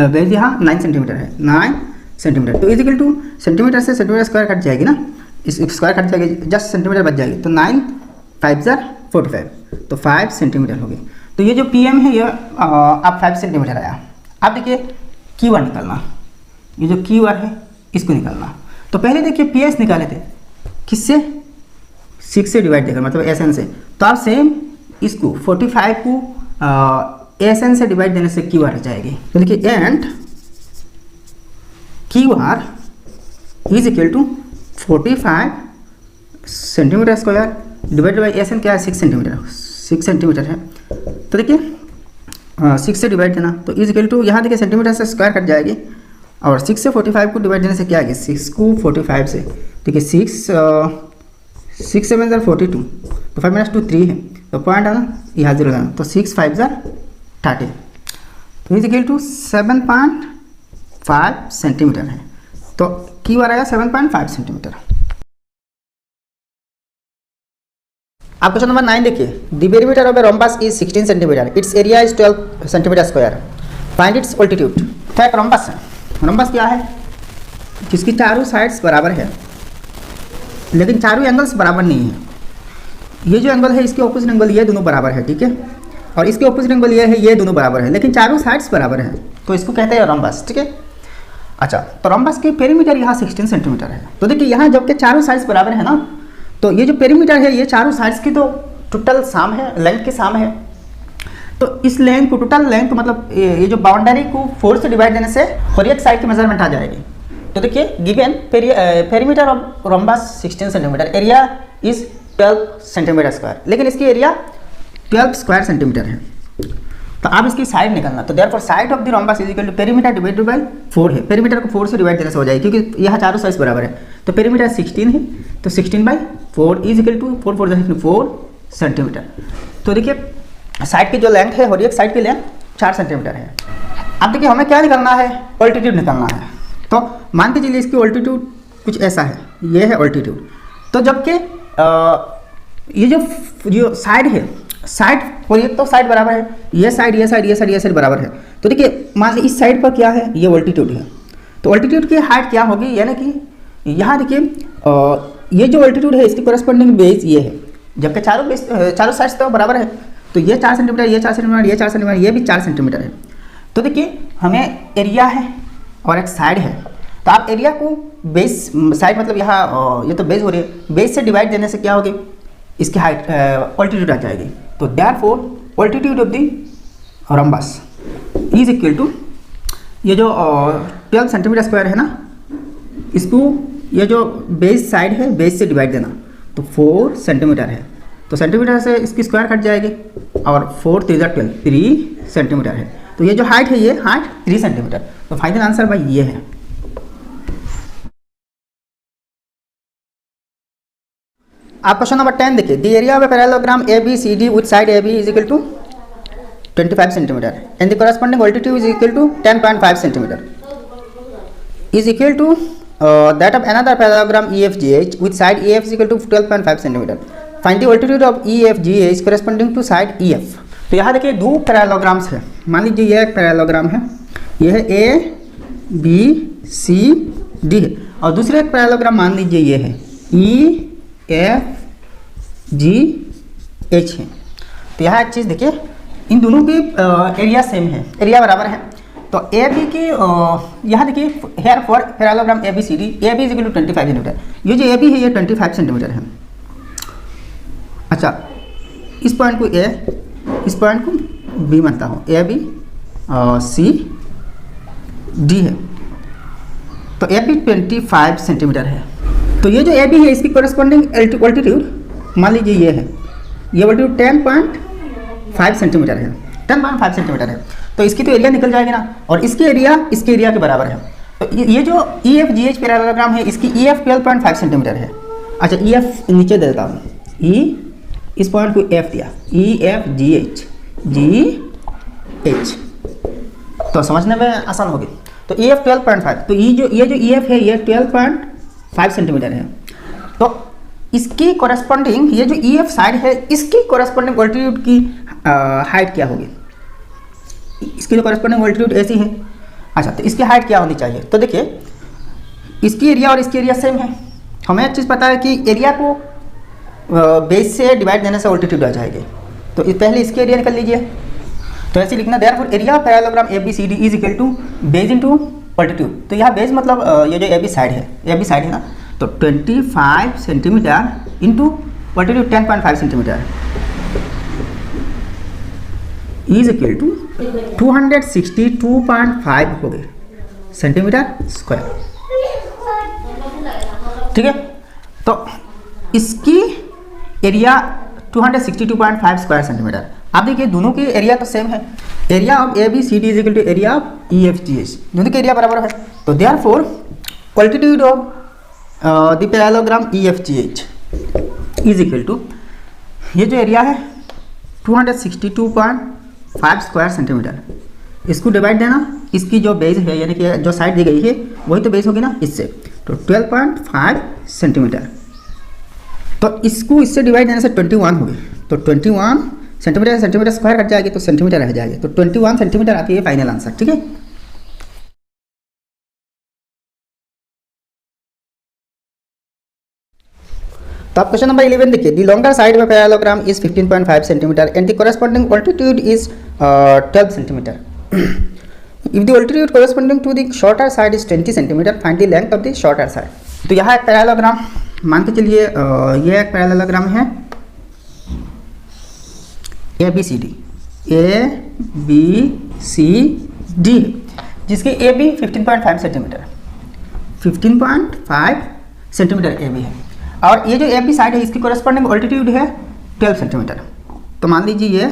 बेस यहाँ 9 सेंटीमीटर है, 9 सेंटीमीटर। तो इज इक्वल टू सेंटीमीटर से सेंटीमीटर स्क्वायर कट जाएगी ना, इस स्क्वायर कट जाएगी, जस्ट सेंटीमीटर बच जाएगी, तो 9 5 45, तो 5 सेंटीमीटर हो गई। तो ये जो पी एम है ये अब 5 सेंटीमीटर आया। अब देखिए क्यू आर निकालना, ये जो क्यू आर है इसको निकालना। तो पहले देखिए पी एस निकाले थे किससे, 6 से डिवाइड देकर, मतलब एस एन से। तो आप सेम इसको 45 को एस एन से डिवाइड देने से क्यू आर जाएगी। तो देखिए and Q R is equal to 45 centimetre square divided by S N क्या है 6 सेंटीमीटर है। तो देखिए 6 से डिवाइड देना, तो इज इक्वल टू यहाँ देखिए सेंटीमीटर से स्क्वायर कट जाएगी और 6 से 45 को डिवाइड देने से क्या आएगी, 6 को 45 से, देखिए 6 7 42, तो 5 - 2 3 है, तो पॉइंट आना यहाँ 0 आना, तो 6 5 30, तो इज इक्वल टू 7.5 सेंटीमीटर है। तो क्यू आ रहेगा 7.5 सेंटीमीटर। आप क्वेश्चन नंबर 9 देखिए, the perimeter of a rhombus is 16 centimetre, it's area is 12 centimetre square, find its altitude. तो एक रोम्बस है, रोम्बस क्या है, जिसकी चारों साइड्स बराबर है लेकिन चारों एंगल्स बराबर नहीं है। ये जो एंगल है इसके ऑपोजिट एंगल ये दोनों बराबर है, ठीक है, और इसके ऑपोजिट एंगल ये है, ये दोनों बराबर है, लेकिन चारों साइड्स बराबर है, तो इसको कहते हैं रोम्बस, ठीक है। अच्छा, तो रोम्बस की पेरीमीटर यहाँ 16 सेंटीमीटर है। तो देखिए यहाँ जबकि चारों साइड्स बराबर है ना, तो ये जो पेरीमीटर है ये चारों साइड्स की तो टोटल साम है, लेंथ की साम है। तो इस लेंथ को टोटल लेंथ मतलब ये जो बाउंड्री को 4 से डिवाइड देने से हर एक साइड की मेजरमेंट आ जाएगी। तो देखिए given perimeter of rhombus 16 centimetre, area is 12 centimetre square, लेकिन इसकी एरिया 12 स्क्वायर सेंटीमीटर है। तो आप इसकी साइड निकालना, तो therefore side of the rhombus is equal to perimeter divided by 4 है, पेरीमीटर को 4 से डिवाइड देने से हो जाएगी क्योंकि यहाँ चारों साइड्स बराबर है। तो पेरीमीटर 16 है, तो 16/4 इज इक्वल टू 4 4 सेंटीमीटर। तो देखिए साइड की जो लेंथ है और एक साइड की लेंथ 4 सेंटीमीटर है। अब देखिए हमें क्या निकालना है, ऑल्टीट्यूड निकालना है। तो मान के चलिए इसकी ऑल्टीट्यूड कुछ ऐसा है, ये है ऑल्टीट्यूड। तो जबकि ये जो साइड है, साइड और ये तो साइड बराबर है, ये साइड ये साइड ये साइड ये साइड बराबर है। तो देखिए मान लीजिए इस साइड पर क्या है, ये ऑल्टीट्यूड है, तो ऑल्टीट्यूड की हाइट क्या होगी, यानी कि यहाँ देखिए ये जो ऑल्टीट्यूड है इसकी कोरस्पॉन्डिंग बेस ये है, जबकि चारों साइड्स तो बराबर है। तो ये 4 सेंटीमीटर, ये 4 सेंटीमीटर, ये 4 सेंटीमीटर, ये भी 4 सेंटीमीटर है। तो देखिए हमें एरिया है और एक साइड है, तो आप एरिया को बेस साइड मतलब यहाँ ये तो बेस हो रही है, बेस से डिवाइड देने से क्या होगी, इसकी हाइट ऑल्टीट्यूड आ जाएगी। तो therefore altitude of the rhombus is equal to ये जो 12 सेंटीमीटर स्क्वायर है ना, इसको ये जो बेस साइड है बेस से डिवाइड देना, तो 4 सेंटीमीटर है, तो सेंटीमीटर से इसकी स्क्वायर कट जाएगी और 4 3 12 3 सेंटीमीटर है। तो ये जो हाइट है, ये हाइट 3 सेंटीमीटर। तो फाइनल आंसर भाई ये है। आप क्वेश्चन नंबर 10 देखिए, the area of a parallelogram A B C D with side A B is equal to 25 centimetre and the corresponding altitude is equal to 10.5 centimeter is equal to that of another parallelogram EFGH with side EF is equal to 12.5 centimeter. Find the altitude of EFGH corresponding to side EF. तो यहाँ देखिए दो parallelograms है, मान लीजिए ये एक parallelogram है, ये है ए बी सी डी है, और दूसरे एक पैरेललोग्राम मान लीजिए ये है ई एफ जी एच है। तो यहाँ एक चीज़ देखिए, इन दोनों की एरिया सेम है, एरिया बराबर है। तो ए बी की यहाँ देखिए here for parallelogram A B C D, A B is equal to 25 centimetre, ये जो ए बी है ये 25 सेंटीमीटर है। अच्छा, इस पॉइंट को ए, इस पॉइंट को बी मानता हूँ, ए बी सी डी है, तो ए बी 25 सेंटीमीटर है। तो ये जो ए बी है इसकी कोरस्पॉन्डिंग ऑल्टीट्यूड मान लीजिए ये है, ये ऑल्टीट्यूड 10.5 सेंटीमीटर है, 10.5 सेंटीमीटर है। तो इसकी तो एरिया निकल जाएगी ना, और इसकी एरिया इसके एरिया के बराबर है। तो ये जो ई एफ जी एच पैरेललोग्राम है इसकी ई एफ 12.5 सेंटीमीटर है। अच्छा, ई एफ नीचे दे देता हूँ, ई इस पॉइंट को एफ दिया, ई एफ जी एच, तो समझने में आसान होगी। तो ई एफ 12.5, तो ये जो ई एफ है ये 12.5 सेंटीमीटर है। तो इसकी कोरस्पॉन्डिंग ये जो ई एफ साइड है इसकी कोरस्पॉन्डिंग ऑल्टीट्यूड की हाइट क्या होगी, इसकी जो कोरस्पॉन्डिंग ऑल्टीट्यूड ऐसी है। अच्छा, तो इसकी हाइट क्या होनी चाहिए, तो देखिए इसकी एरिया और इसकी एरिया सेम है। हमें एक चीज़ पता है कि एरिया को बेस से डिवाइड देने से ऑल्टीट्यूड आ जाएगी। तो पहले इसकी एरिया निकल लीजिए, तो ऐसे लिखना, therefore area of parallelogram A B C D is equal to base into altitude. तो यहाँ बेस मतलब ये जो ए बी साइड है, ए बी साइड है ना, तो 25 centimetre into altitude 10.5 centimetre is equal to 262.5 हो गए सेंटीमीटर स्क्वायर। ठीक है, तो इसकी एरिया 262.5 स्क्वायर सेंटीमीटर। आप देखिए दोनों की एरिया तो सेम है, area of A B C D is equal to area of E F G H, दोनों की एरिया बराबर है। तो therefore altitude of the parallelogram E F G H is equal to, ये जो एरिया है 262.5 स्क्वायर सेंटीमीटर, इसको divide देना, इसकी जो बेस है यानी कि जो साइड दी गई है वही तो बेस होगी ना इससे, तो 12.5 सेंटीमीटर। तो इसको इससे डिवाइड देने से 21 होगी, तो 21 सेंटीमीटर, सेंटीमीटर स्क्वायर कट जाएगी तो सेंटीमीटर रह जाएगी, तो 21 सेंटीमीटर आती है फाइनल आंसर। ठीक है, तो आप क्वेश्चन नंबर 11 देखिए, the longer side of parallelogram is 15.5 centimetre and the corresponding altitude is 12 centimetre. If the altitude corresponding to the shorter side is 20 centimetre, find the length of the shorter side. तो यहाँ एक parallelogram मान के चलिए, ये एक parallelogram है A B C D, A B C D, जिसके A B 15.5 centimetre, 15.5 centimetre A B है, और ये जो ए बी साइड है इसकी कोरस्पॉन्डिंग ऑल्टीट्यूड है 12 सेंटीमीटर। तो मान लीजिए ये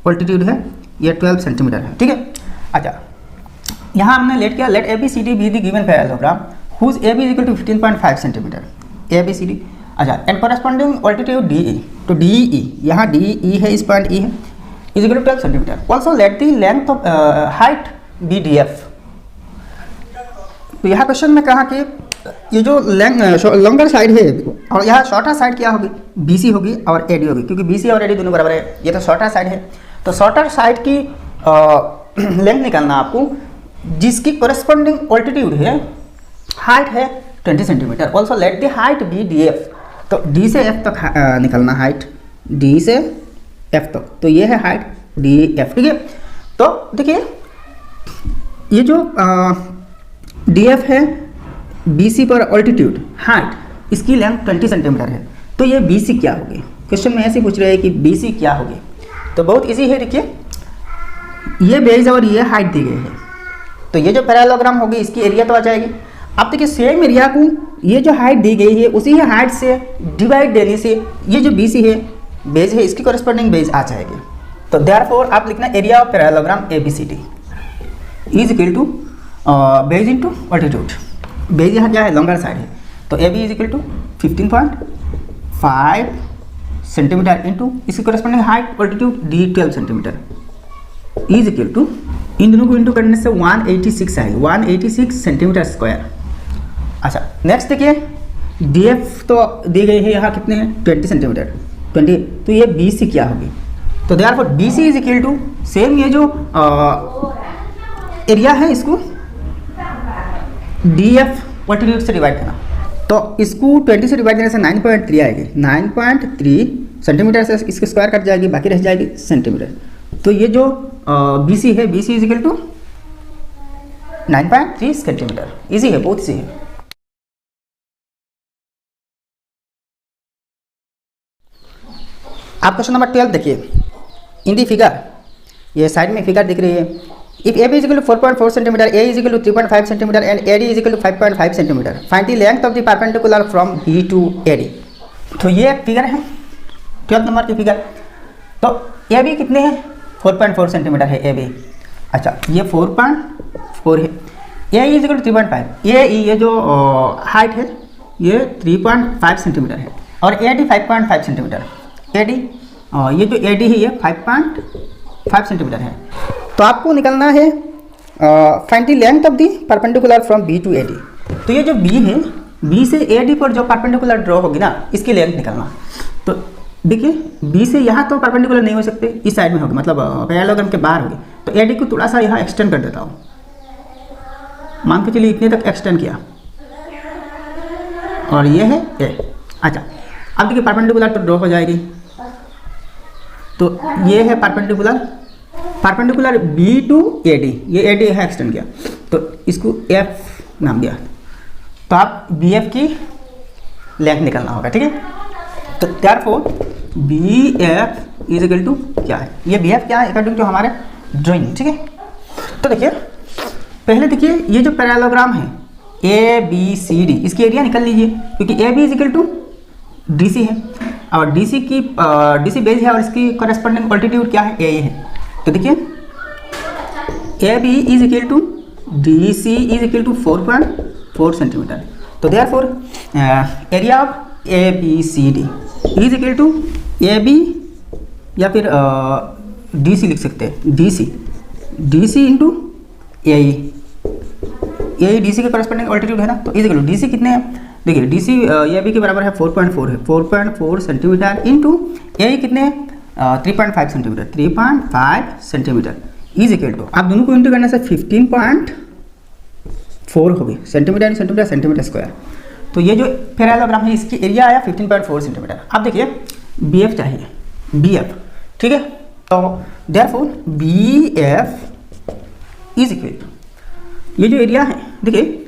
ऑल्टीट्यूड है, ये 12 सेंटीमीटर है। ठीक है, अच्छा यहाँ हमने लेट किया, let A B C D be the given parallelogram whose A B is equal to 15.5 centimetre, A B C D. अच्छा, and corresponding altitude D E, तो डी ई, यहाँ डी ई है, इस पॉइंट ई है, is equal to 12 centimetre. Also let the length of height B D F, तो यहाँ question में कहा कि ये जो लॉन्गर साइड है और यहाँ शॉर्टर साइड क्या होगी, BC होगी और AD होगी, क्योंकि BC और AD दोनों बराबर है। ये तो शॉर्टर साइड है, तो शॉर्टर साइड की लेंथ निकालना आपको, जिसकी कोरेस्पॉन्डिंग ऑल्टीट्यूड है, हाइट है 20 centimetre. Also let the height be DF, तो D से F तक निकलना हाइट, D से F तक, तो ये है हाइट DF, ठीक है। तो देखिए ये जो DF है, BC पर ऑल्टीट्यूड, हाइट, इसकी लेंथ 20 सेंटीमीटर है, तो ये BC क्या होगी। क्वेश्चन में ऐसे पूछ रहे हैं कि BC क्या होगी, तो बहुत इजी है। देखिए ये बेस और ये हाइट दी गई है, तो ये जो पैरेललोग्राम होगी इसकी एरिया तो आ जाएगी। अब देखिए सेम एरिया को ये जो हाइट दी गई है उसी हाइट से डिवाइड देने से ये जो BC है, बेस है, इसकी कोरेस्पॉन्डिंग बेस आ जाएगी। तो देयरफॉर आप लिखना area of parallelogram ABCD is equal to base into altitude. Base यहाँ क्या है, लॉन्गर साइड है, तो AB is equal to 15.5 centimetre into इसकी corresponding height altitude D 12 centimetre is equal to, इन दोनों को इंटू करने से 186 आएगी, 186 सेंटीमीटर स्क्वायर। अच्छा नेक्स्ट देखिए DF तो दी गई है यहाँ कितने हैं, 20 सेंटीमीटर, 20, तो ये BC क्या होगी। तो therefore BC is equal to same ये जो एरिया है इसको DF ऑल्टीट्यूड से डिवाइड करना, तो इसको 20 से डिवाइड करने से 9.3 आएगी, 9.3 सेंटीमीटर से इसकी स्क्वायर कट जाएगी, बाकी रह जाएगी सेंटीमीटर। तो ये जो BC है, BC is equal to 9.3 centimetre. Easy है, बहुत इजी है। आप क्वेश्चन नंबर 12 देखिए, इन दी फिगर, ये साइड में फिगर दिख रही है। If AB is equal to 4.4 centimetre, A is equal to 3.5 centimetre and AD is equal to 5.5 centimetre, find the length of the perpendicular from B to AD। तो ये एक figure है 12 number की figure. तो AB कितने हैं, 4.4 centimetre है AB। अच्छा ये 4.4 है, A इज इक्वल टू 3.5, ये जो हाइट है ये 3.5 सेंटीमीटर है और AD 5.5 सेंटीमीटर। AD ये जो AD है ये 5.5 सेंटीमीटर है। तो आपको निकलना है find the length of the perpendicular from B to AD। तो ये जो B है, B से AD पर जो परपेंडिकुलर ड्रॉ होगी ना, इसकी लेंथ निकलना। तो देखिए B से यहाँ तो परपेंडिकुलर नहीं हो सकते, इस साइड में होगी, मतलब पैरेललोग्राम के बाहर होगी। तो AD को थोड़ा सा यहाँ एक्सटेंड कर देता हूँ, मान के चलिए इतने तक एक्सटेंड किया, और ये है A। अच्छा अब देखिए परपेंडिकुलर तो ड्रॉ हो जाएगी, तो ये है परपेंडिकुलर B टू AD, ये AD है एक्सटेंड किया, तो इसको F नाम दिया। तो आप BF की लेंथ निकालना होगा, ठीक है। तो therefore BF is equal to क्या है, ये BF क्या है अकॉर्डिंग टू हमारे ड्राइंग, ठीक है। तो देखिए पहले देखिए ये जो पैरेललोग्राम है ABCD, इसकी एरिया निकल लीजिए, क्योंकि AB is equal to DC है और DC बेस है और इसकी कॉरेस्पॉन्डिंग ऑल्टीट्यूड क्या है, AA है। तो देखिए AB is equal to DC is equal to 4.4 centimetre. तो therefore area of ABCD is equal to AB या फिर DC लिख सकते हैं, DC इंटू AE DC के कॉरेस्पॉन्डिंग ऑल्टीट्यूड है ना, तो इज इक्वल टू DC कितने हैं, देखिए DC AB के बराबर है 4.4 है, 4.4 सेंटीमीटर इंटू AE कितने हैं 3.5 centimetre, 3.5 centimetre is equal to, आप दोनों को इंटू करने से 15.4 होगी, सेंटीमीटर सेंटीमीटर सेंटीमीटर स्क्वायर। तो ये जो पैरेललोग्राम है इसकी एरिया आया 15.4 सेंटीमीटर। अब देखिए BF चाहिए, BF, ठीक है। तो therefore BF is equal to, ये जो एरिया है देखिए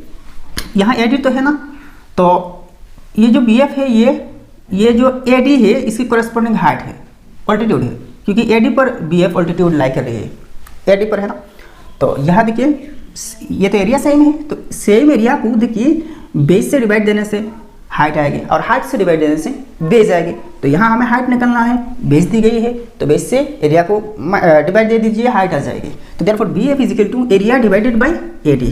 यहाँ AD तो है ना, तो ये जो BF है ये जो AD है इसकी कोरेस्पॉन्डिंग हाइट है, ऑल्टीट्यूड है, क्योंकि AD पर BF ऑल्टीट्यूड लाई कर रही है, AD पर है ना। तो यहाँ देखिए ये तो एरिया सेम है, तो सेम एरिया को देखिए बेस से डिवाइड देने से हाइट आएगी और हाइट से डिवाइड देने से बेस आएगी। तो यहाँ हमें हाइट निकालना है, बेस दी गई है, तो बेस से एरिया को डिवाइड दे दीजिए, हाइट आ जाएगी। तो therefore BF is equal to area divided by AD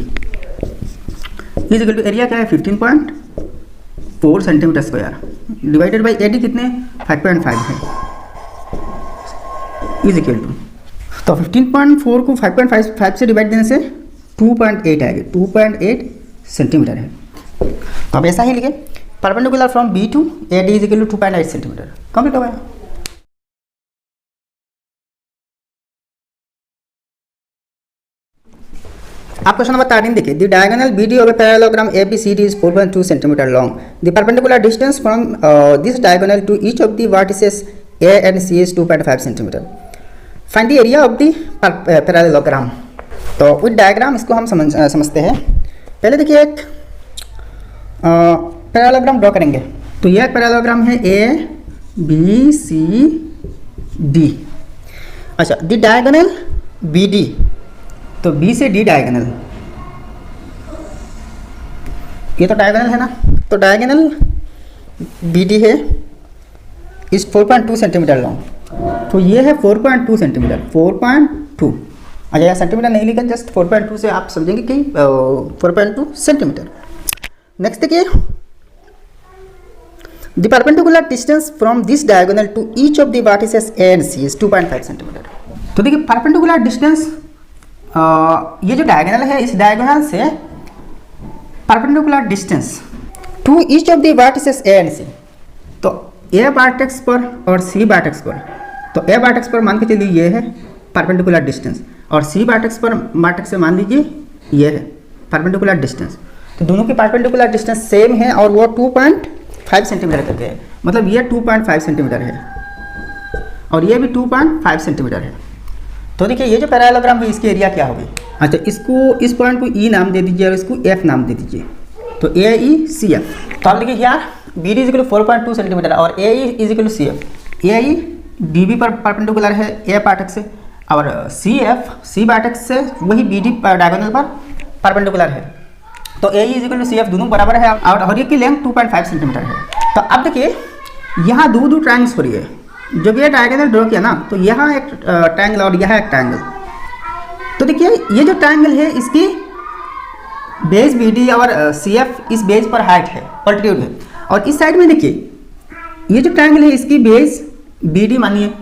is equal to, area क्या है 15.4 centimetre square divided by AD कितने 5.5 है इज इक्वल टू, तो 15.4 को 5.5 से डिवाइड देने से 2.8 आएगी, 2.8 सेंटीमीटर है। तो अब ऐसा ही लिखे, perpendicular from B to A D is equal to 2.8 centimetre. Complete हो गया। आप क्वेश्चन नंबर 13 देखिए, the diagonal BD of a parallelogram ABCD is 4.2 centimetre long. The perpendicular distance from this diagonal to each of the vertices A and C is 2.5 centimetre. Find the area of the parallelogram. तो with diagram इसको हम समझते हैं। पहले देखिए एक parallelogram draw करेंगे। तो यह एक पैरेललोग्राम है ABCD। अच्छा, द डायगोनल BD, तो B से D डायगोनल, ये तो डायगोनल है ना, तो डायगोनल BD है इस 4.2 सेंटीमीटर लॉन्ग। तो ये है 4.2 सेंटीमीटर, 4.2। अच्छा, यहाँ सेंटीमीटर नहीं लिखा, जस्ट 4.2 से आप समझेंगे कि 4.2 सेंटीमीटर। नेक्स्ट देखिए, the perpendicular distance from this diagonal to each of the vertices A and C is 2.5 centimetre. तो देखिए परपेंडिकुलर डिस्टेंस, ये जो डायगोनल है इस डायगोनल से perpendicular distance to each of the vertices A and C, तो A vertex पर और C वर्टेक्स पर, तो A वर्टेक्स पर मान के चलिए ये है परपेंडिकुलर डिस्टेंस, और C वर्टेक्स पर वर्टेक्स से मान लीजिए ये है परपेंडिकुलर डिस्टेंस। तो दोनों की परपेंडिकुलर डिस्टेंस सेम है और वो 2.5 सेंटीमीटर करके है, मतलब ये 2.5 सेंटीमीटर है और ये भी 2.5 सेंटीमीटर है। तो देखिए ये जो पैरेललोग्राम है इसकी एरिया क्या होगी। अच्छा, इसको इस पॉइंट को E नाम दे दीजिए और इसको F नाम दे दीजिए, तो AECF। तो आप देखिए यार BD इज इक्वल 4.2 सेंटीमीटर और AE is equal to CF। AE DB पर परपेंडिकुलर है A वर्टेक्स से, और CF C वर्टेक्स से वही BD डायगोनल पर परपेंडिकुलर है। तो AE is equal to CF दोनों बराबर है और ये की लेंथ 2.5 सेंटीमीटर है। तो अब देखिए यहाँ दो ट्रायंगल्स हो रही है। जब ये डायगोनल ड्रॉ किया ना, तो यहाँ एक ट्रायंगल और यहाँ एक ट्रायंगल। तो देखिए ये जो ट्रायंगल है इसकी बेस BD और CF इस बेस पर हाइट है, ऑल्टीट्यूड है, और इस साइड में देखिए ये जो ट्रायंगल है इसकी बेस BD मानिए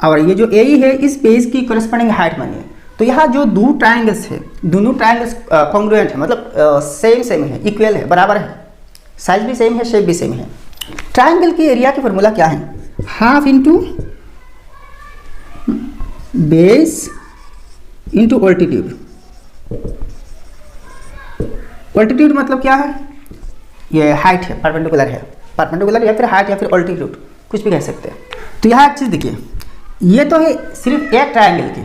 और ये जो AE है इस बेस की करस्पॉन्डिंग हाइट मानिए। तो यहाँ जो दो ट्रायंगल्स है, दोनों ट्रायंगल्स कॉन्ग्रुएंट है, मतलब सेम है, इक्वल है, बराबर है, साइज भी सेम है, शेप भी सेम है। ट्रायंगल की एरिया की फॉर्मूला क्या है, half into base into altitude. Altitude मतलब क्या है, ये हाइट है, परपेंडिकुलर है, परपेंडिकुलर या फिर हाइट या फिर ऑल्टीट्यूड कुछ भी कह सकते हैं। तो यहाँ एक चीज़ देखिए, ये तो है सिर्फ एक ट्रायंगल की,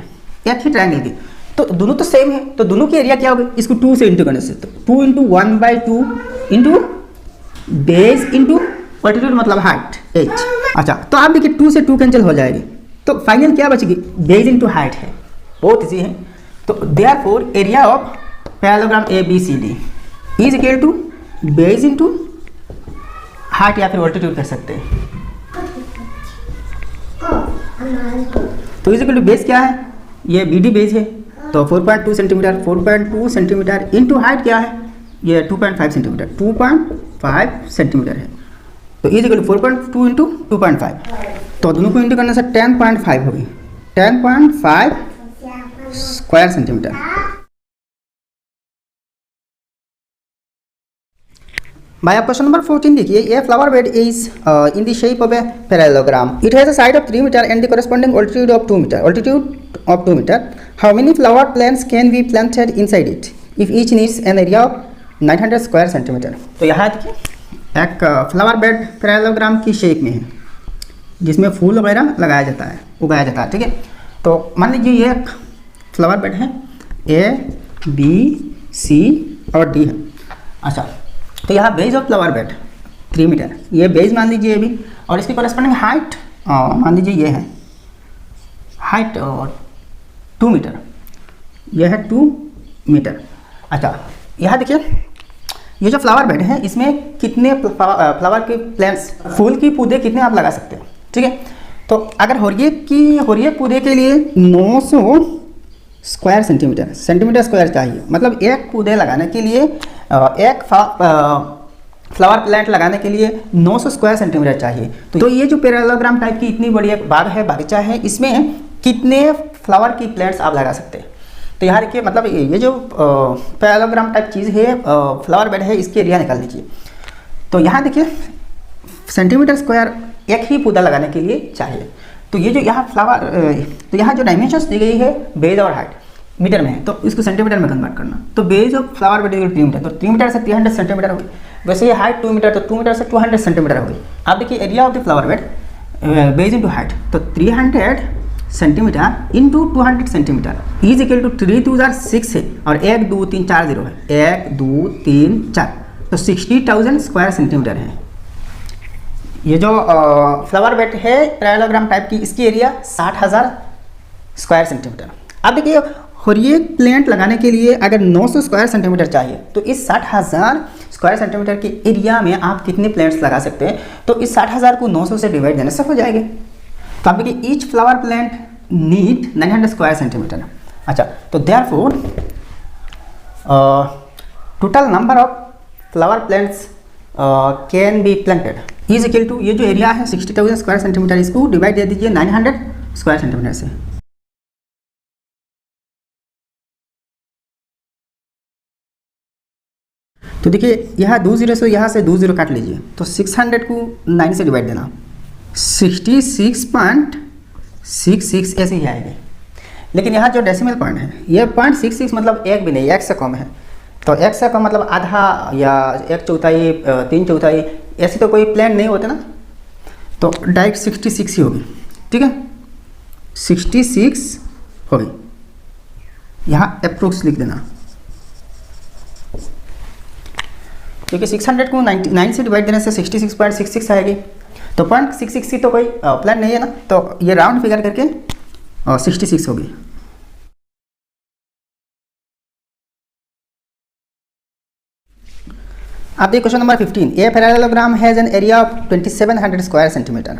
एक ही ट्रायंगल की, तो दोनों तो सेम है, तो दोनों की एरिया क्या होगी, इसको 2 से इंटू करने से, तो 2 into 1/2 into base into altitude मतलब हाइट h। अच्छा, तो आप देखिए 2 से 2 कैंसिल हो जाएगी, तो फाइनल क्या बचेगी, बेस इंटू हाइट है, बहुत इजी है। तो therefore area of parallelogram ABCD is equal to base into height या फिर ऑल्टीट्यूड कर सकते हैं। तो इज इक्वल टू बेस क्या है, ये BD बेस है, तो 4.2 सेंटीमीटर, 4.2 सेंटीमीटर इंटू हाइट क्या है, ये 2.5 सेंटीमीटर, 2.5 सेंटीमीटर है। तो इज इक्वल टू 4.2 इंटू 2.5, तो दोनों को इंटू करने से 10.5 होगी, 10.5 स्क्वायर सेंटीमीटर। भाई आप क्वेश्चन नंबर 14 देखिए, a flower bed is in the shape of a parallelogram. It has a side of 3 metre and the corresponding altitude of 2 metre. Altitude of 2 metre, how many flower plants can be planted inside it if each needs an area of 900 square centimetre. तो यहाँ देखिए एक flower bed parallelogram की shape में है जिसमें फूल वगैरह लगाया जाता है, उगाया जाता है, ठीक है। तो मान लीजिए ये एक फ्लावर बेड है, A B C और D है। अच्छा, तो यहाँ base of flower bed 3 metre, ये बेस मान लीजिए अभी, और इसकी कॉरेस्पॉन्डिंग हाइट मान लीजिए ये है हाइट 2 मीटर, यह है 2 मीटर। अच्छा, यहाँ देखिए ये जो फ्लावर बेड है इसमें कितने फ्लावर के प्लांट्स, फूल की पौधे कितने आप लगा सकते हैं, ठीक है। तो अगर होरिये पौधे के लिए 900 स्क्वायर सेंटीमीटर स्क्वायर चाहिए, मतलब एक पौधे लगाने के लिए, एक फ्लावर प्लांट लगाने के लिए 900 स्क्वायर सेंटीमीटर चाहिए। तो ये जो पैरेललोग्राम टाइप की इतनी बड़ी एक बाग है, बागीचा है, इसमें कितने फ्लावर की प्लांट्स आप लगा सकते हैं। तो यहाँ देखिए मतलब ये जो पैरेललोग्राम टाइप चीज़ है, फ्लावर बेड है, इसकी एरिया निकाल लीजिए। तो यहाँ देखिए सेंटीमीटर स्क्वायर एक ही पौधा लगाने के लिए चाहिए। तो ये जो यहाँ फ्लावर तो यहाँ जो डायमेंशंस दी गई है बेज और हाइट मीटर में है, तो इसको सेंटीमीटर में कन्वर्ट करना। तो base of flower bed 3 metre, तो 3 मीटर से 300 सेंटीमीटर होगी। वैसे ये हाइट 2 मीटर, तो 2 मीटर से 200 सेंटीमीटर होगी। आप देखिए area of the flower bed base into height, तो 300 centimetre into 200 centimetre is equal to 3 2 6 है और 1 2 3 4 0 है, 1 2 3 4, तो 60,000 स्क्वायर सेंटीमीटर है। ये जो फ्लावर बेड है पैरेललोग्राम टाइप की, इसकी एरिया 60,000 स्क्वायर सेंटीमीटर। अब देखिए और ये प्लांट लगाने के लिए अगर 900 स्क्वायर सेंटीमीटर चाहिए, तो इस 60,000 स्क्वायर सेंटीमीटर की एरिया में आप कितने प्लांट्स लगा सकते हैं? तो इस 60,000 को 900 से डिवाइड देने से हो जाएंगे। तो आप देखिए each flower plant need 900 square centimetre. अच्छा, तो therefore total number of flower plants can be planted is equal to, ये जो एरिया है 60,000 स्क्वायर सेंटीमीटर, इसको डिवाइड दे दीजिए 900 स्क्वायर सेंटीमीटर से। तो देखिए यहाँ 2 0 से यहाँ से 2 0 काट लीजिए, तो 600 को 9 से डिवाइड देना, 66.66 ऐसे ही आएगी। लेकिन यहाँ जो डेसिमल पॉइंट है ये 0.66 मतलब एक भी नहीं, एक से कम है। तो एक से कम मतलब आधा या 1/4, 3/4 ऐसे तो कोई प्लान नहीं होते ना, तो डायरेक्ट 66 ही होगी। ठीक है, 66 होगी, यहाँ अप्रोक्स लिख देना, क्योंकि 600 को 9 से डिवाइड देने से 66.66 आएगी। तो 0.66 तो कोई प्लान नहीं है ना, तो ये राउंड फिगर करके 66 होगी। आप देखिए question number 15, a parallelogram has an area of 2700 square centimetre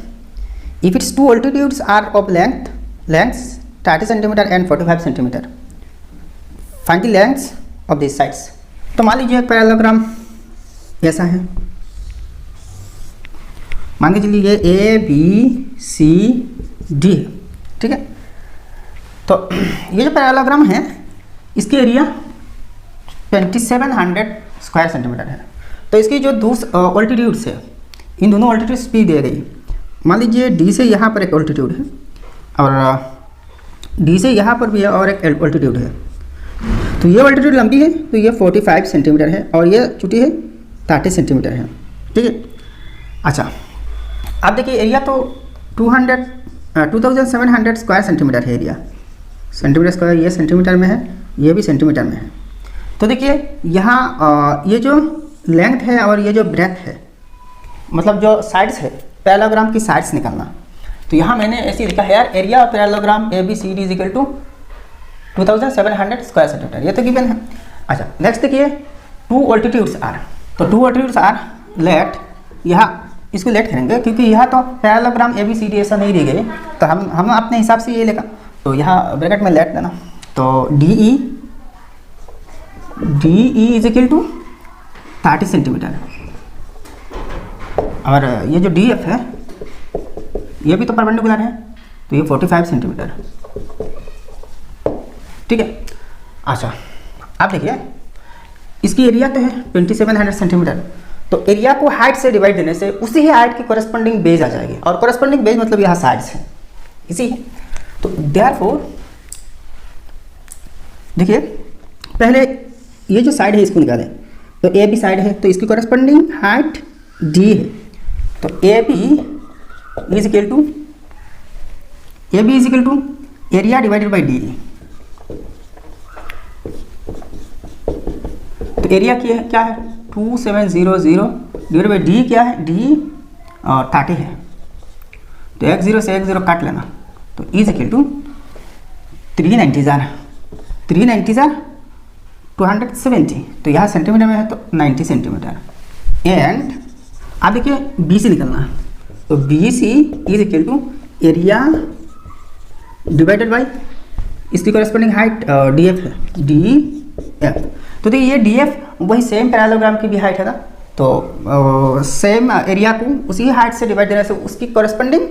if its 2 altitudes are of lengths 30 centimetre and 45 centimetre, find the lengths of this sides. तो मान लीजिए एक पैरेललोग्राम ऐसा है, मान के चलिए ये ए बी सी डी है। ठीक है, तो ये जो पैरेललोग्राम है इसकी एरिया 2700 स्क्वायर सेंटीमीटर है। तो इसकी जो ऑल्टीट्यूड्स है, इन दोनों ऑल्टीट्यूड्स भी दी गई। मान लीजिए डी से यहाँ पर एक ऑल्टीट्यूड है और डी से यहाँ पर भी है और एक ऑल्टीट्यूड है। तो ये ऑल्टीट्यूड लंबी है, तो ये 45 सेंटीमीटर है और ये छोटी है 30 सेंटीमीटर है। ठीक है, अच्छा आप देखिए एरिया तो 2700 स्क्वायर सेंटीमीटर है एरिया, सेंटीमीटर स्क्वायर, ये सेंटीमीटर में है, ये भी सेंटीमीटर में है। तो देखिए यहाँ ये जो लेंथ है और ये जो ब्रेथ है, मतलब जो साइड्स है पैरेललोग्राम की साइड्स निकालना। तो यहाँ मैंने ऐसे लिखा है यार, area of parallelogram A B C D is equal to 2700 square centimetre, ये तो गिवन है। अच्छा नेक्स्ट देखिए 2 ऑल्टीट्यूड्स आर, तो 2 ऑल्टीट्यूड्स आर लेट, यहाँ इसको लेट करेंगे क्योंकि यहाँ तो parallelogram A B C D ऐसा नहीं दी गई, तो हम अपने हिसाब से ये लिखा, तो यहाँ ब्रैकेट में लेट देना। तो D E is equal to 30 centimetre और ये जो डी एफ है ये भी तो परपेंडिकुलर है, तो ये 45 सेंटीमीटर। ठीक है, अच्छा आप देखिए इसकी एरिया तो है 2700 सेंटीमीटर, तो एरिया को हाइट से डिवाइड देने से उसी ही हाइट की कॉरेस्पॉन्डिंग बेस आ जाएगी, और कॉरेस्पॉन्डिंग बेस मतलब यहाँ साइड्स है इसी है। तो देयरफॉर देखिए पहले ये जो साइड है इसको निकालें, तो ए बी साइड है, तो इसकी कॉरेस्पॉन्डिंग हाइट डी है, तो A B is equal to area divided by D. तो एरिया क्या है 2700 डिवाइड बाई डी क्या है, डी 30 है, तो 10 से 10 काट लेना, तो इज इक्वल टू 390,000 270, तो यहाँ सेंटीमीटर में है तो 90 सेंटीमीटर। एंड आप देखिए बी सी निकलना है, तो B C is equal to area divided by इसकी कॉरेस्पॉन्डिंग हाइट डी एफ है, डी एफ। तो देखिए ये डी एफ वही सेम पैरेललोग्राम की भी हाइट है ना, तो सेम एरिया को उसी हाइट से डिवाइड देने से उसकी कॉरेस्पॉन्डिंग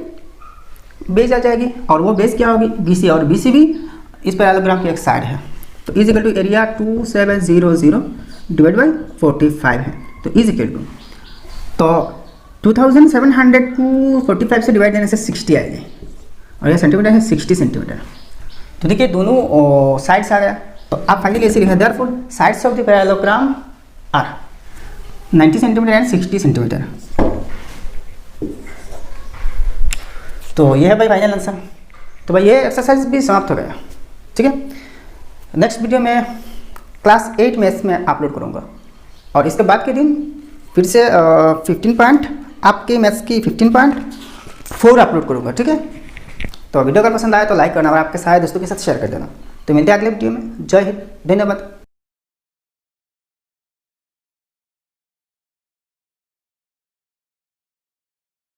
बेस आ जाएगी, और वो बेस क्या होगी बी सी, और बी सी भी इस पैरेललोग्राम की एक साइड है। तो is equal to area 2700 divide by 45 है, तो इज इक्वल टू, तो 2700 को 45 से डिवाइड करने से 60 आएगी और ये सेंटीमीटर है 60 सेंटीमीटर। तो देखिए दोनों साइड्स आ गया, तो आप फाइनली ऐसे लिखें therefore sides of the parallelogram are 90 centimetre and 60 centimetre. तो ये है भाई फाइनल आंसर। तो भाई ये एक्सरसाइज भी समाप्त हो गया, ठीक है। नेक्स्ट वीडियो में क्लास 8 मैथ्स में अपलोड करूँगा और इसके बाद के दिन फिर से 15 पॉइंट आपके मैथ्स की 15.4 अपलोड करूँगा, ठीक है। तो वीडियो अगर पसंद आए तो लाइक करना और आपके सारे दोस्तों के साथ शेयर कर देना। तो मिलते हैं अगले वीडियो में। जय हिंद, धन्यवाद।